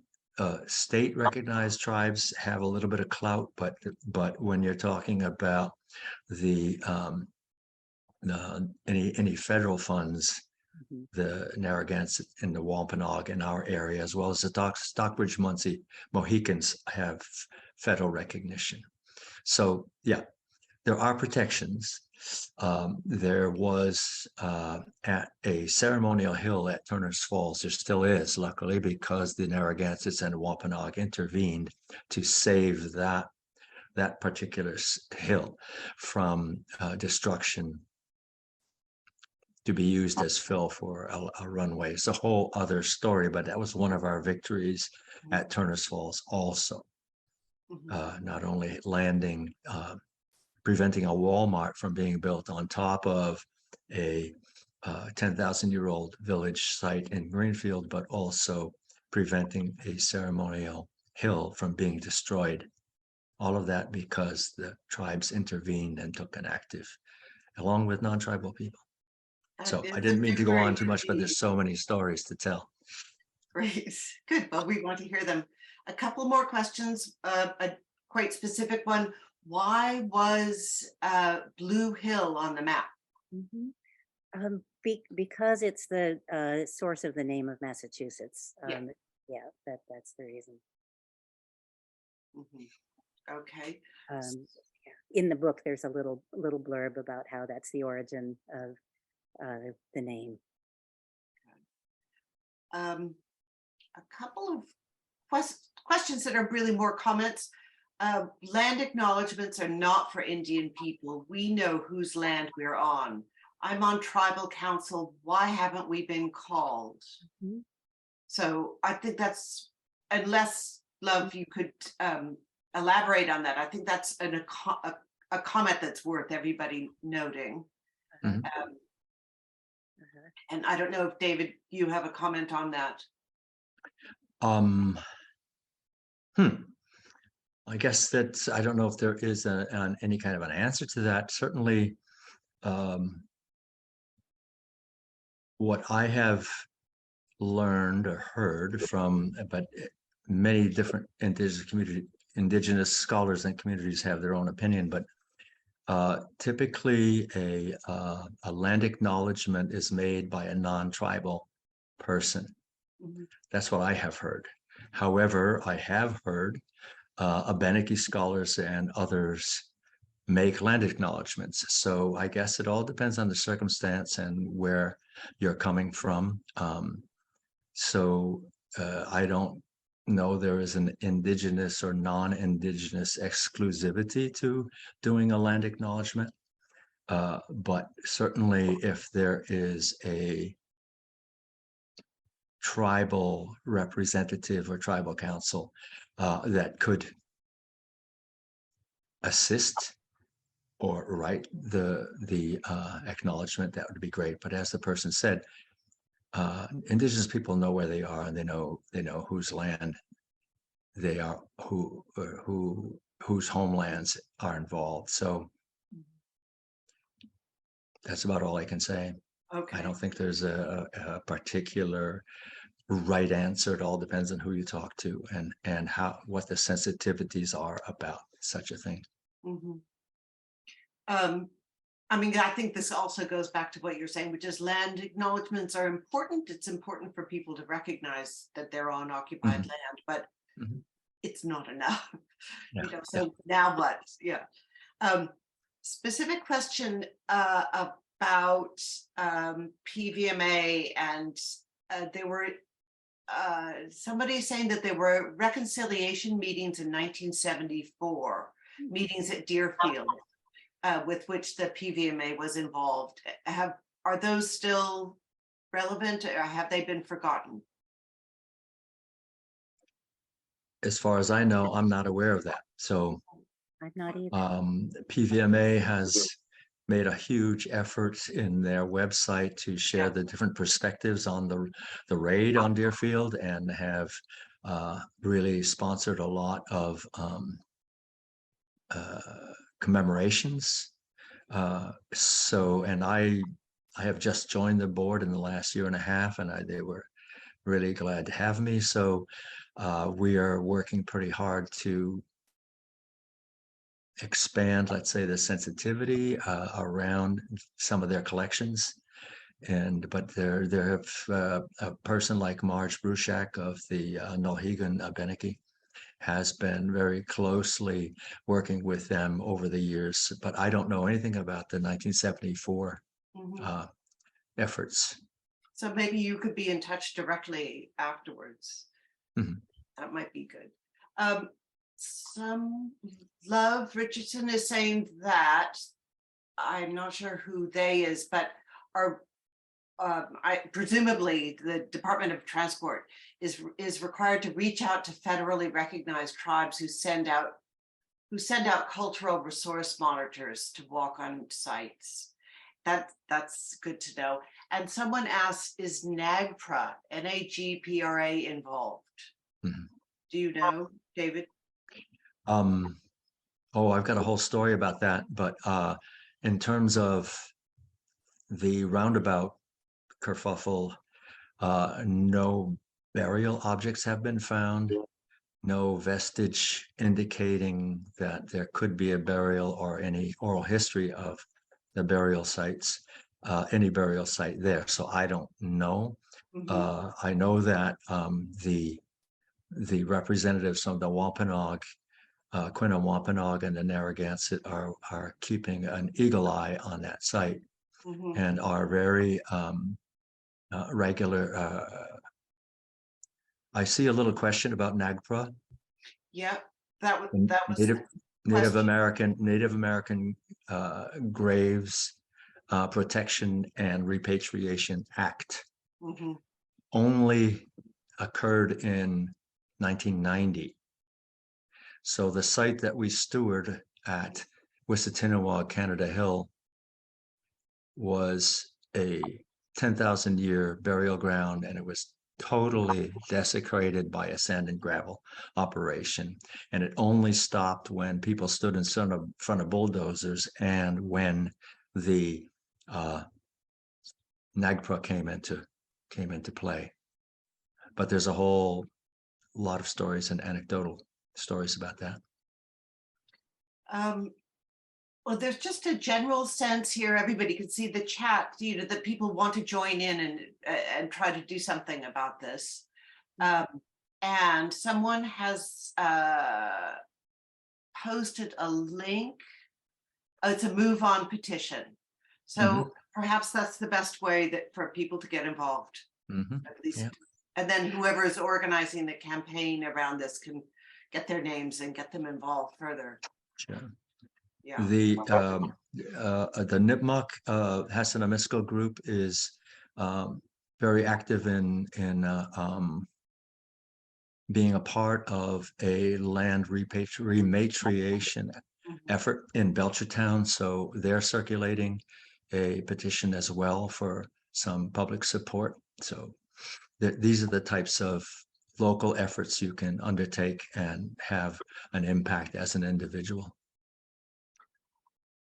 state recognized tribes have a little bit of clout, but when you're talking about any federal funds, the Narragansett and the Wampanoag in our area, as well as the Stockbridge Munsee Mohicans, have federal recognition. So yeah, there are protections. There was at a ceremonial hill at Turner's Falls, there still is, luckily, because the Narragansetts and the Wampanoag intervened to save that particular hill from destruction to be used as fill for a runway. It's a whole other story, but that was one of our victories at Turner's Falls also. Not only landing, preventing a Walmart from being built on top of a 10,000-year-old village site in Greenfield, but also preventing a ceremonial hill from being destroyed. All of that because the tribes intervened and took an active, along with non-tribal people. So I didn't mean to go on too much, but there's so many stories to tell. Great, good. Well, we want to hear them. A couple more questions, a quite specific one. Why was Blue Hill on the map? Because it's the source of the name of Massachusetts. Yeah. That's the reason. Okay. In the book, there's a little blurb about how that's the origin of the name. A couple of questions that are really more comments. Land acknowledgements are not for Indian people. We know whose land we're on. I'm on tribal council. Why haven't we been called? So I think that's, unless Love, you could elaborate on that. I think that's a comment that's worth everybody noting. And I don't know if David, you have a comment on that. I guess that I don't know if there is any kind of an answer to that. Certainly, what I have learned or heard from, but many different indigenous scholars and communities have their own opinion, but typically a land acknowledgement is made by a non-tribal person. That's what I have heard. However, I have heard Abenaki scholars and others make land acknowledgements. So I guess it all depends on the circumstance and where you're coming from. I don't know there is an indigenous or non-indigenous exclusivity to doing a land acknowledgement. But certainly if there is a tribal representative or tribal council that could assist or write the acknowledgement, that would be great. But as the person said, indigenous people know where they are, and they know whose land they are, whose homelands are involved. So that's about all I can say. Okay. I don't think there's a particular right answer. It all depends on who you talk to and what the sensitivities are about such a thing. I mean, I think this also goes back to what you're saying, which is land acknowledgements are important. It's important for people to recognize that they're on occupied land, but it's not enough. So now what? Specific question about PVMA, and there were somebody is saying that there were reconciliation meetings in 1974, meetings at Deerfield, with which the PVMA was involved. Are those still relevant, or have they been forgotten? As far as I know, I'm not aware of that. So I'm not either. PVMA has made a huge effort in their website to share the different perspectives on the raid on Deerfield, and have really sponsored a lot of commemorations. And I have just joined the board in the last year and a half, and they were really glad to have me. So we are working pretty hard to expand, let's say, the sensitivity around some of their collections. But there have a person like Marge Bruchak of the Nulhegan Abenaki has been very closely working with them over the years, but I don't know anything about the 1974 efforts. So maybe you could be in touch directly afterwards. That might be good. Some Love Richardson is saying that, I'm not sure who they is, but presumably the Department of Transport is required to reach out to federally recognized tribes who send out cultural resource monitors to walk on sites. That's good to know. And someone asked, is NAGPRA, NAGPRA, involved? Do you know, David? I've got a whole story about that, but in terms of the roundabout kerfuffle, no burial objects have been found, no vestige indicating that there could be a burial or any oral history of the burial sites, any burial site there. So I don't know. I know that the representatives from the Wampanoag, Quina Wampanoag, and the Narragansett are keeping an eagle eye on that site, and are very regular. I see a little question about NAGPRA. Yeah, that was Native American Graves Protection and Repatriation Act. Only occurred in 1990. So the site that we steward at Wissatinawag, Canada Hill, was a 10,000 year burial ground, and it was totally desecrated by a sand and gravel operation. And it only stopped when people stood in front of bulldozers, and when the NAGPRA came into play. But there's a whole lot of stories and anecdotal stories about that. Well, there's just a general sense here. Everybody can see the chat, that people want to join in and try to do something about this. And someone has posted a link. It's a Move On petition. So perhaps that's the best way for people to get involved, at least. Yeah. And then whoever is organizing the campaign around this can get their names and get them involved further. Sure. Yeah. The Nipmuc Hassanaமிskil group is very active in being a part of a land rematriation effort in Belchertown. So they're circulating a petition as well for some public support. So these are the types of local efforts you can undertake and have an impact as an individual.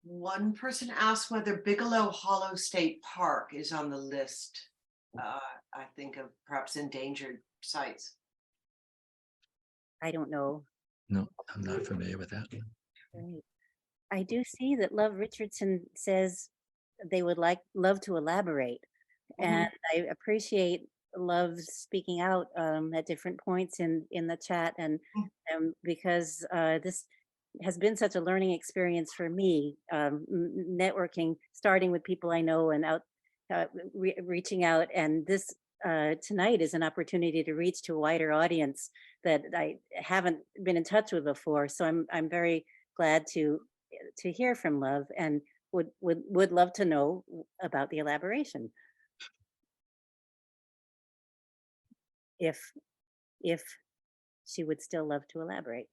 One person asked whether Bigelow Hollow State Park is on the list, I think, of perhaps endangered sites. I don't know. No, I'm not familiar with that. Right. I do see that Love Richardson says they would love to elaborate. And I appreciate Love speaking out at different points in the chat, and because this has been such a learning experience for me, networking, starting with people I know and out reaching out, and this tonight is an opportunity to reach to a wider audience that I haven't been in touch with before. So I'm very glad to hear from Love, and would love to know about the elaboration. If she would still love to elaborate.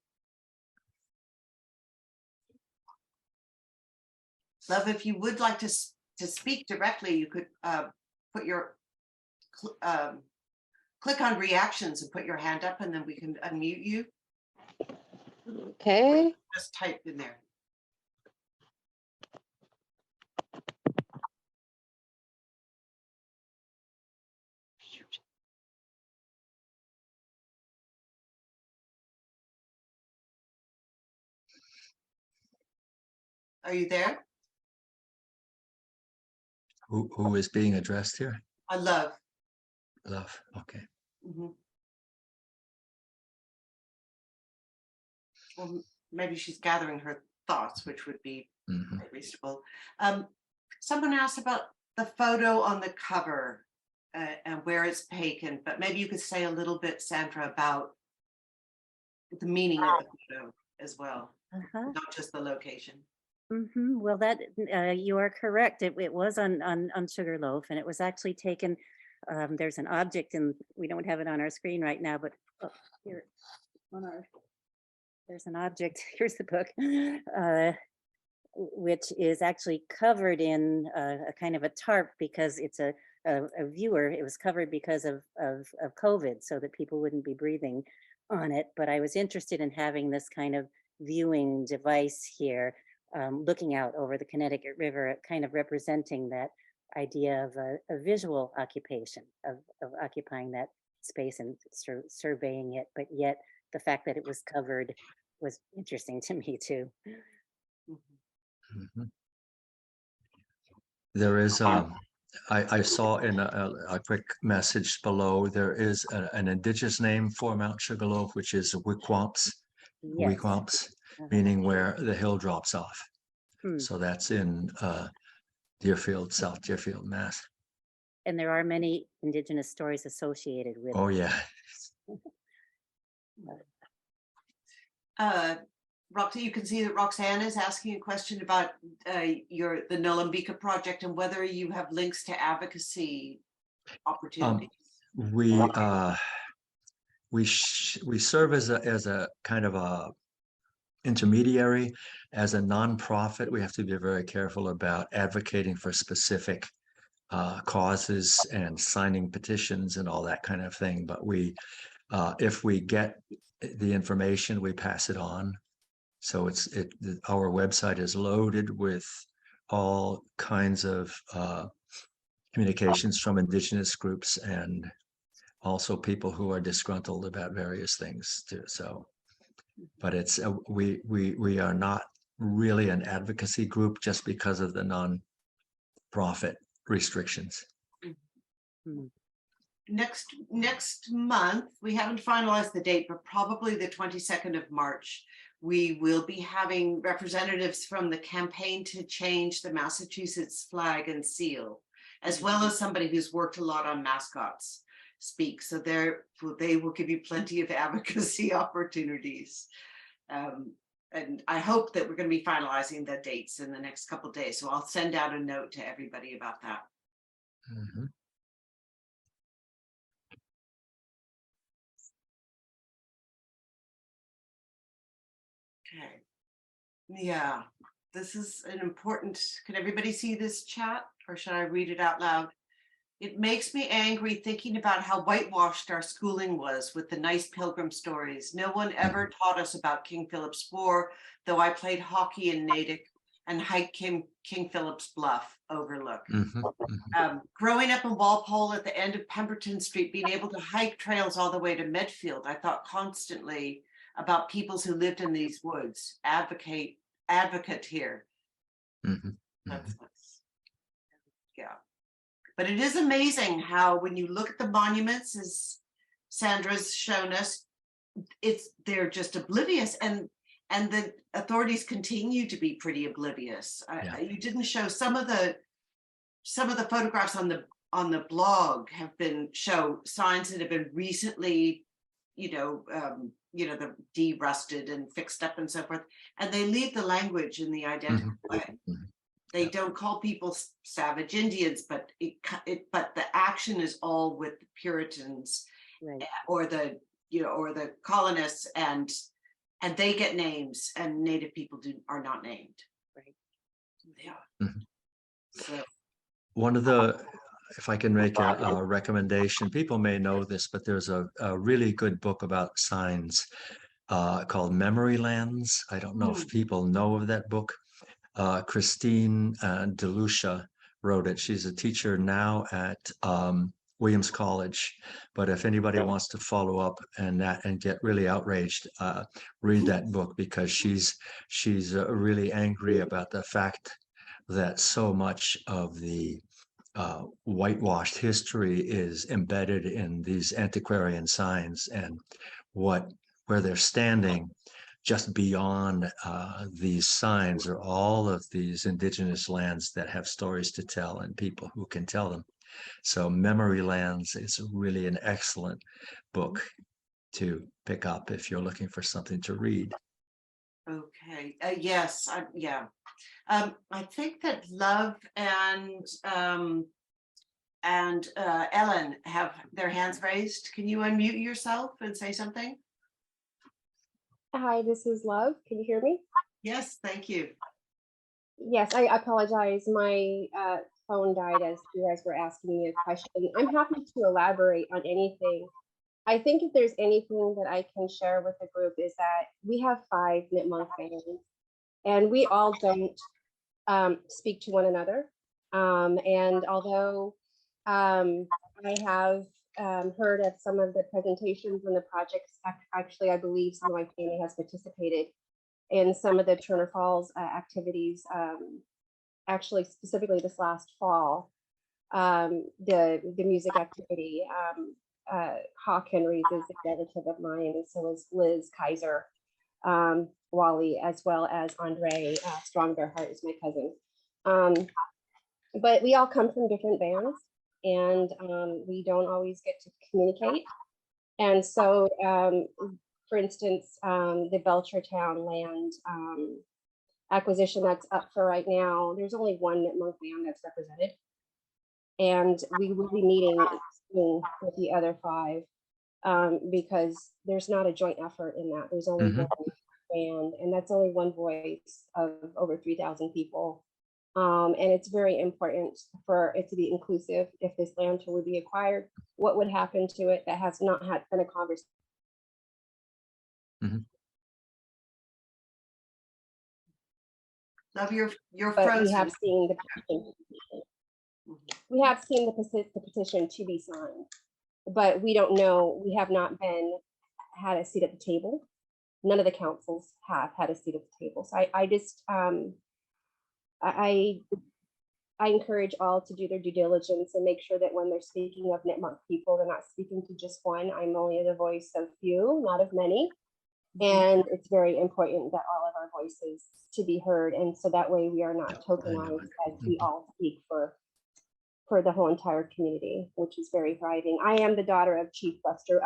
Love, if you would like to speak directly, you could put your click on reactions and put your hand up, and then we can unmute you. Okay. Just type in there. Are you there? Who is being addressed here? I love. Love. Okay. Mhm. Well, maybe she's gathering her thoughts, which would be Mhm. quite reasonable. Someone asked about the photo on the cover and where it's taken, but maybe you could say a little bit, Sandra, about the meaning of the photo as well, not just the location. Well, that you are correct. It was on Sugarloaf, and it was actually taken. There's an object, and we don't have it on our screen right now, but here on our there's an object. Here's the book, which is actually covered in a kind of a tarp because it's a viewer. It was covered because of COVID, so that people wouldn't be breathing on it. But I was interested in having this kind of viewing device here, looking out over the Connecticut River, kind of representing that idea of a visual occupation, of occupying that space and surveying it. But yet the fact that it was covered was interesting to me too. Mhm. There is, I saw in a quick message below, there is an indigenous name for Mount Sugarloaf, which is Wequamps, Yes. Wequamps, meaning where the hill drops off. So that's in Deerfield, South Deerfield, Mass. And there are many Indigenous stories associated with Oh it. yeah. Roxy, you can see that Roxanne is asking a question about the Nolambika project and whether you have links to advocacy opportunities. We serve as a kind of a intermediary. As a nonprofit, we have to be very careful about advocating for specific causes and signing petitions and all that kind of thing. But if we get the information, we pass it on. So our website is loaded with all kinds of communications from Indigenous groups and also people who are disgruntled about various things too. So, but it's we are not really an advocacy group just because of the non-profit restrictions. Next month, we haven't finalized the date, but probably the 22nd of March, we will be having representatives from the campaign to change the Massachusetts flag and seal, as well as somebody who's worked a lot on mascots speak. So they will give you plenty of advocacy opportunities. And I hope that we're going to be finalizing the dates in the next couple of days. So I'll send out a note to everybody about that. Mm-hmm. Okay. Yeah, this is an important, can everybody see this chat or should I read it out loud? It makes me angry thinking about how whitewashed our schooling was with the nice pilgrim stories. No one ever taught us about King Philip's War, though I played hockey in Natick and hiked King Philip's Bluff overlook. Growing up in Walpole at the end of Pemberton Street, being able to hike trails all the way to Medfield, I thought constantly about peoples who lived in these woods. Advocate here. That's nice. Yeah. But it is amazing how when you look at the monuments, as Sandra's shown us, they're just oblivious, and the authorities continue to be pretty oblivious. You didn't show some of the photographs on the on the blog have been show signs that have been recently, the de-rusted and fixed up and so forth, and they leave the language in the identical way. They don't call people savage Indians, but but the action is all with the Puritans, Right. or the colonists, and they get names, and Native people are not named. Right. Yeah. So One of the, if I can make a recommendation, people may know this, but there's a really good book about signs called Memory Lands. I don't know if people know of that book. Christine DeLucia wrote it. She's a teacher now at Williams College. But if anybody wants to follow up and get really outraged, read that book, because she's really angry about the fact that so much of the whitewashed history is embedded in these antiquarian signs, and where they're standing just beyond these signs are all of these indigenous lands that have stories to tell and people who can tell them. So Memory Lands is really an excellent book to pick up if you're looking for something to read. okay, yes, I think that Love and Ellen have their hands raised. Can you unmute yourself and say something? Hi, this is Love. Can you hear me? Yes, thank you. Yes, I apologize. My phone died as you guys were asking me a question. I'm happy to elaborate on anything. I think if there's anything that I can share with the group is that we have 5 Nipmuc families, and we all don't speak to one another. And although I have heard of some of the presentations and the projects, actually, I believe some of my family has participated in some of the Turner Falls activities, actually specifically this last fall, the music activity. Hawk Henry's is a relative of mine, and so is Liz Kaiser, Wally, as well as Andre Strong Bearheart is my cousin. But we all come from different bands, and we don't always get to communicate. And so, for instance, the Belchertown land acquisition that's up for right now, there's only one Nipmuc band that's represented. And we will be meeting soon with the other 5 because there's not a joint effort in that. There's only one band, and that's only one voice of over 3,000 people. And it's very important for it to be inclusive. If this land would be acquired, what would happen to it? That has not been a conversation. Love, your But frozen. we have seen the petition. We have seen the petition to be signed, but we don't know. We have not had a seat at the table. None of the councils have had a seat at the table. So I encourage all to do their due diligence and make sure that when they're speaking of Nipmuc people, they're not speaking to just one. I'm only the voice of few, not of many. And it's very important that all of our voices to be heard. And so that way we are not tokenized as we all speak for the whole entire community, which is very thriving. I am the daughter of Chief Buster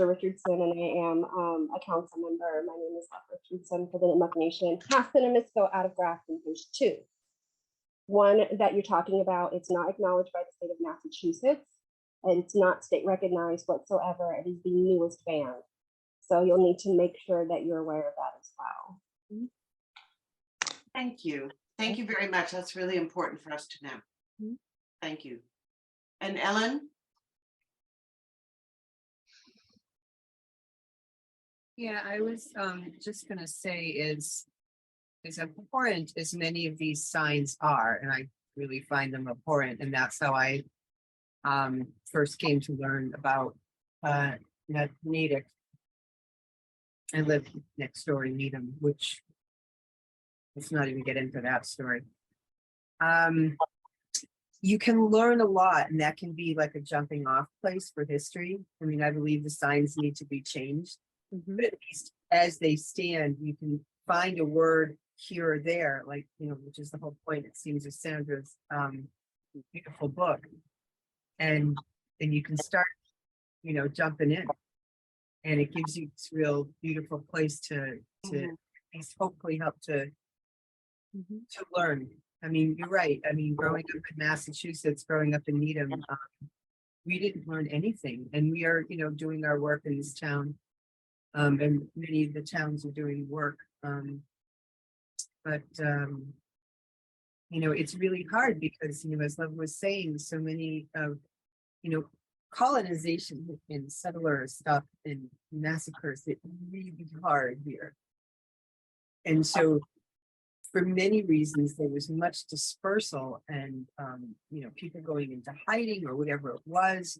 Richardson, and I am a council member. My name is Love Richardson for the Nipmuc Nation. Hassanimisco out of Grafton. There's 2. One that you're talking about, it's not acknowledged by the state of Massachusetts, and it's not state recognized whatsoever. It is the newest band. So you'll need to make sure that you're aware of that as well. Thank you. Thank you very much. That's really important for us to know. Thank you. And Ellen? Yeah, I was just going to say is abhorrent as many of these signs are, and I really find them abhorrent, and that's how I first came to learn about Natick. I lived next door in Needham, which let's not even get into that story. You can learn a lot, and that can be like a jumping off place for history. I mean, I believe the signs need to be changed, but at least as they stand, you can find a word here or there, like, which is the whole point, it seems, of Sandra's beautiful book. and you can start, jumping in, and it gives you this real beautiful place to hopefully help to learn. I mean, you're right. I mean, growing up in Massachusetts, growing up in Needham, we didn't learn anything, and we are, doing our work in this town, and many of the towns are doing work, but it's really hard because, as Love was saying, so many of, colonization and settler stuff and massacres, it's really hard here. And so for many reasons, there was much dispersal and, people going into hiding or whatever it was,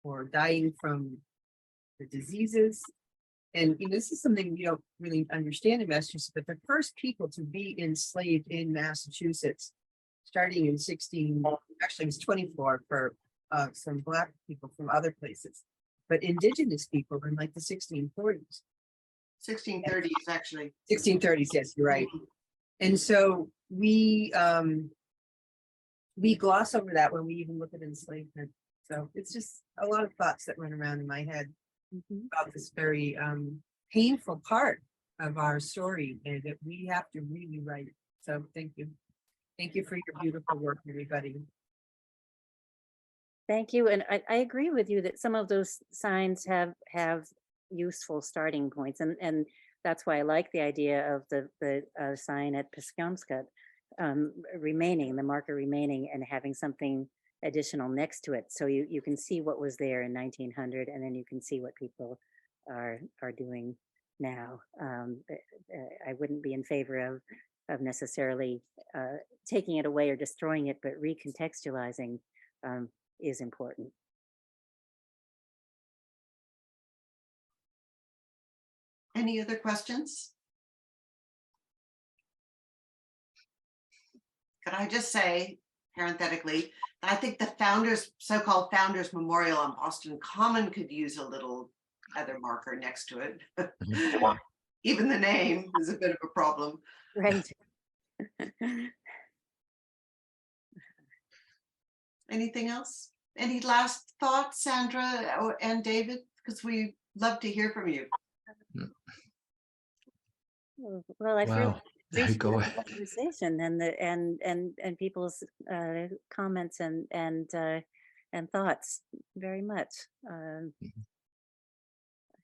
or dying from the diseases. And this is something we don't really understand in Massachusetts, but the first people to be enslaved in Massachusetts, starting in actually it was 24 for some Black people from other places, but Indigenous people in like the 1640s. 1630s, actually. 1630s, yes, you're right. And so we gloss over that when we even look at enslavement. So it's just a lot of thoughts that run around in my head about this very painful part of our story, and that we have to really write. So thank you. Thank you for your beautiful work, everybody. Thank you. And I agree with you that some of those signs have useful starting points. And that's why I like the idea of the sign at Piskamskat remaining, the marker remaining, and having something additional next to it. So you can see what was there in 1900, and then you can see what people are doing now. I wouldn't be in favor of necessarily taking it away or destroying it, but recontextualizing is important. Any other questions? Could I just say, parenthetically, that I think the so-called Founders Memorial on Boston Common could use a little other marker next to it. Even the name is a bit of a problem. Right. Anything else? Any last thoughts, Sandra and David? Because we love to hear from you. Well, I've Wow. There you go. the conversation and people's comments and thoughts very much. I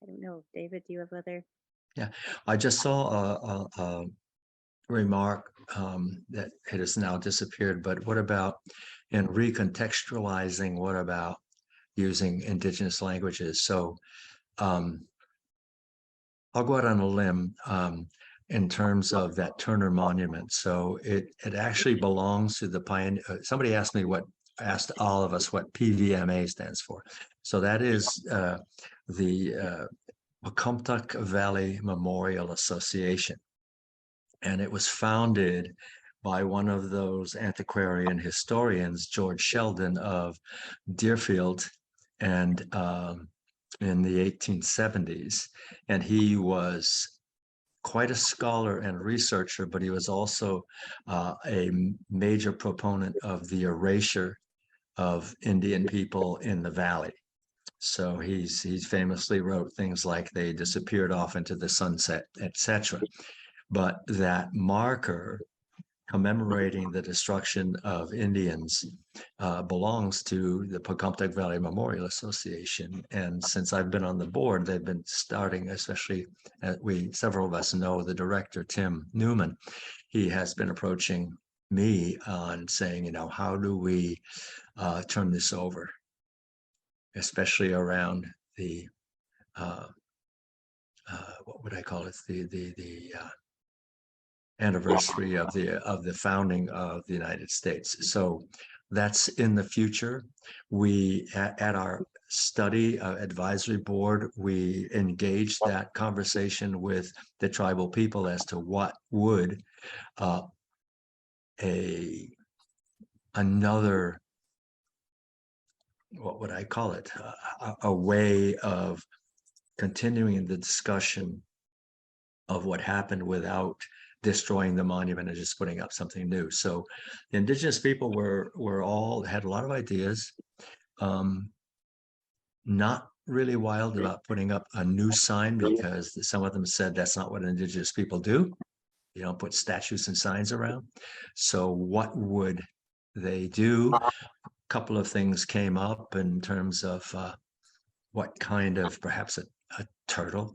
don't know, David, do you have other? Yeah, I just saw a remark that it has now disappeared, but what about in recontextualizing, what about using Indigenous languages? So I'll go out on a limb in terms of that Turner Monument. So it actually belongs to the pioneer. Somebody asked all of us what PVMA stands for. So that is the Pocumtuck Valley Memorial Association. And it was founded by one of those antiquarian historians, George Sheldon of Deerfield, and in the 1870s. And he was quite a scholar and researcher, but he was also a major proponent of the erasure of Indian people in the valley. So he's famously wrote things like they disappeared off into the sunset, etc. But that marker commemorating the destruction of Indians belongs to the Pocumtuck Valley Memorial Association. And since I've been on the board, they've been starting, especially several of us know the director, Tim Newman. He has been approaching me on saying, how do we turn this over, especially around the what would I call it? The anniversary of the founding of the United States. So that's in the future. We at our study advisory board, we engaged that conversation with the tribal people as to what would another, what would I call it? A way of continuing the discussion of what happened without destroying the monument and just putting up something new. So the Indigenous people were all had a lot of ideas. not really wild about putting up a new sign because some of them said that's not what Indigenous people do. You don't put statues and signs around. So what would they do? A couple of things came up in terms of what kind of, perhaps a turtle,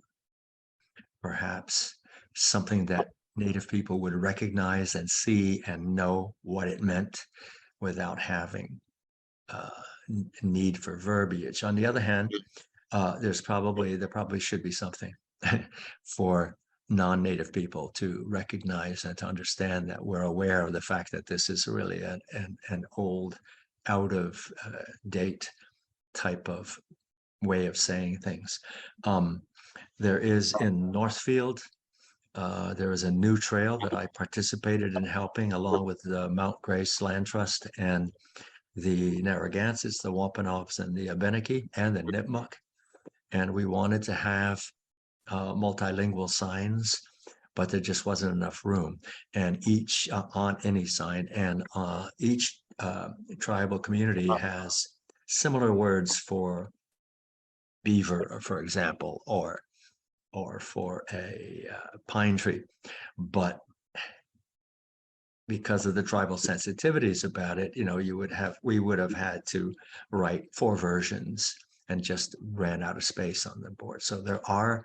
perhaps something that Native people would recognize and see and know what it meant without having need for verbiage. On the other hand, there probably should be something for non-native people to recognize and to understand that we're aware of the fact that this is really an old, out of date type of way of saying things. There is in Northfield, there is a new trail that I participated in helping, along with the Mount Grace Land Trust and the Narragansetts, the Wampanoags, and the Abenaki, and the Nipmuc. And we wanted to have multilingual signs, but there just wasn't enough room. And each on any sign, and each tribal community has similar words for beaver, for example, or for a pine tree, but because of the tribal sensitivities about it, we would have had to write 4 versions and just ran out of space on the board. So there are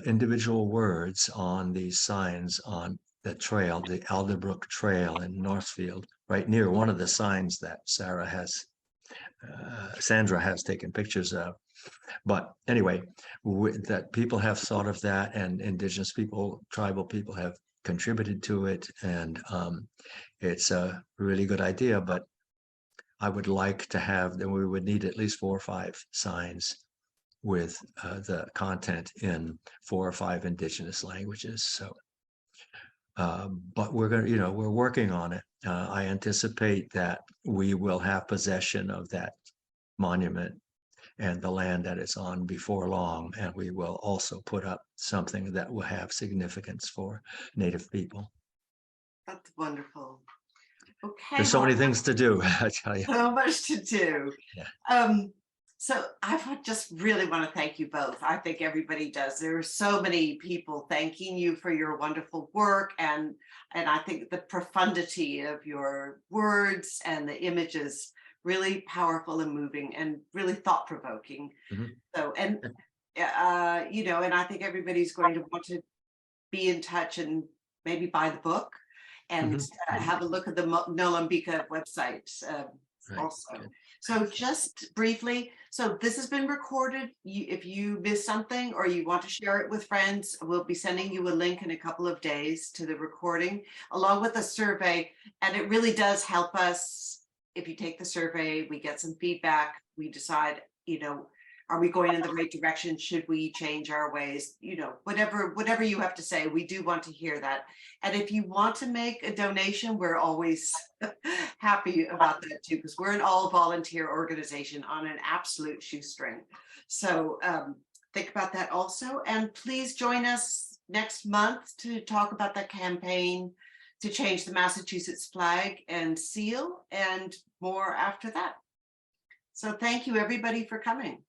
individual words on these signs on the trail, the Alderbrook Trail in Northfield, right near one of the signs that Sandra has taken pictures of. But anyway, that people have thought of that, and Indigenous people, tribal people have contributed to it, and it's a really good idea. But I would like to have, then we would need at least 4 or 5 signs with the content in 4 or 5 Indigenous languages. So, but we're working on it. I anticipate that we will have possession of that monument and the land that it's on before long, and we will also put up something that will have significance for Native people. That's wonderful. Okay. There's so many things to do, I tell you. So much to do. Yeah. So I just really want to thank you both. I think everybody does. There are so many people thanking you for your wonderful work, and I think the profundity of your words and the images really powerful and moving and really thought-provoking. Mm-hmm. So, and and I think everybody's going to want to be in touch and maybe buy the book and have a look at the Nolambika website also. Good. So just briefly, so this has been recorded. If you missed something or you want to share it with friends, we'll be sending you a link in a couple of days to the recording, along with a survey. And it really does help us. If you take the survey, we get some feedback, we decide, are we going in the right direction? Should we change our ways? Whatever you have to say, we do want to hear that. And if you want to make a donation, we're always happy about that too, because we're an all volunteer organization on an absolute shoestring. So think about that also. And please join us next month to talk about the campaign to change the Massachusetts flag and seal, and more after that. So thank you everybody for coming.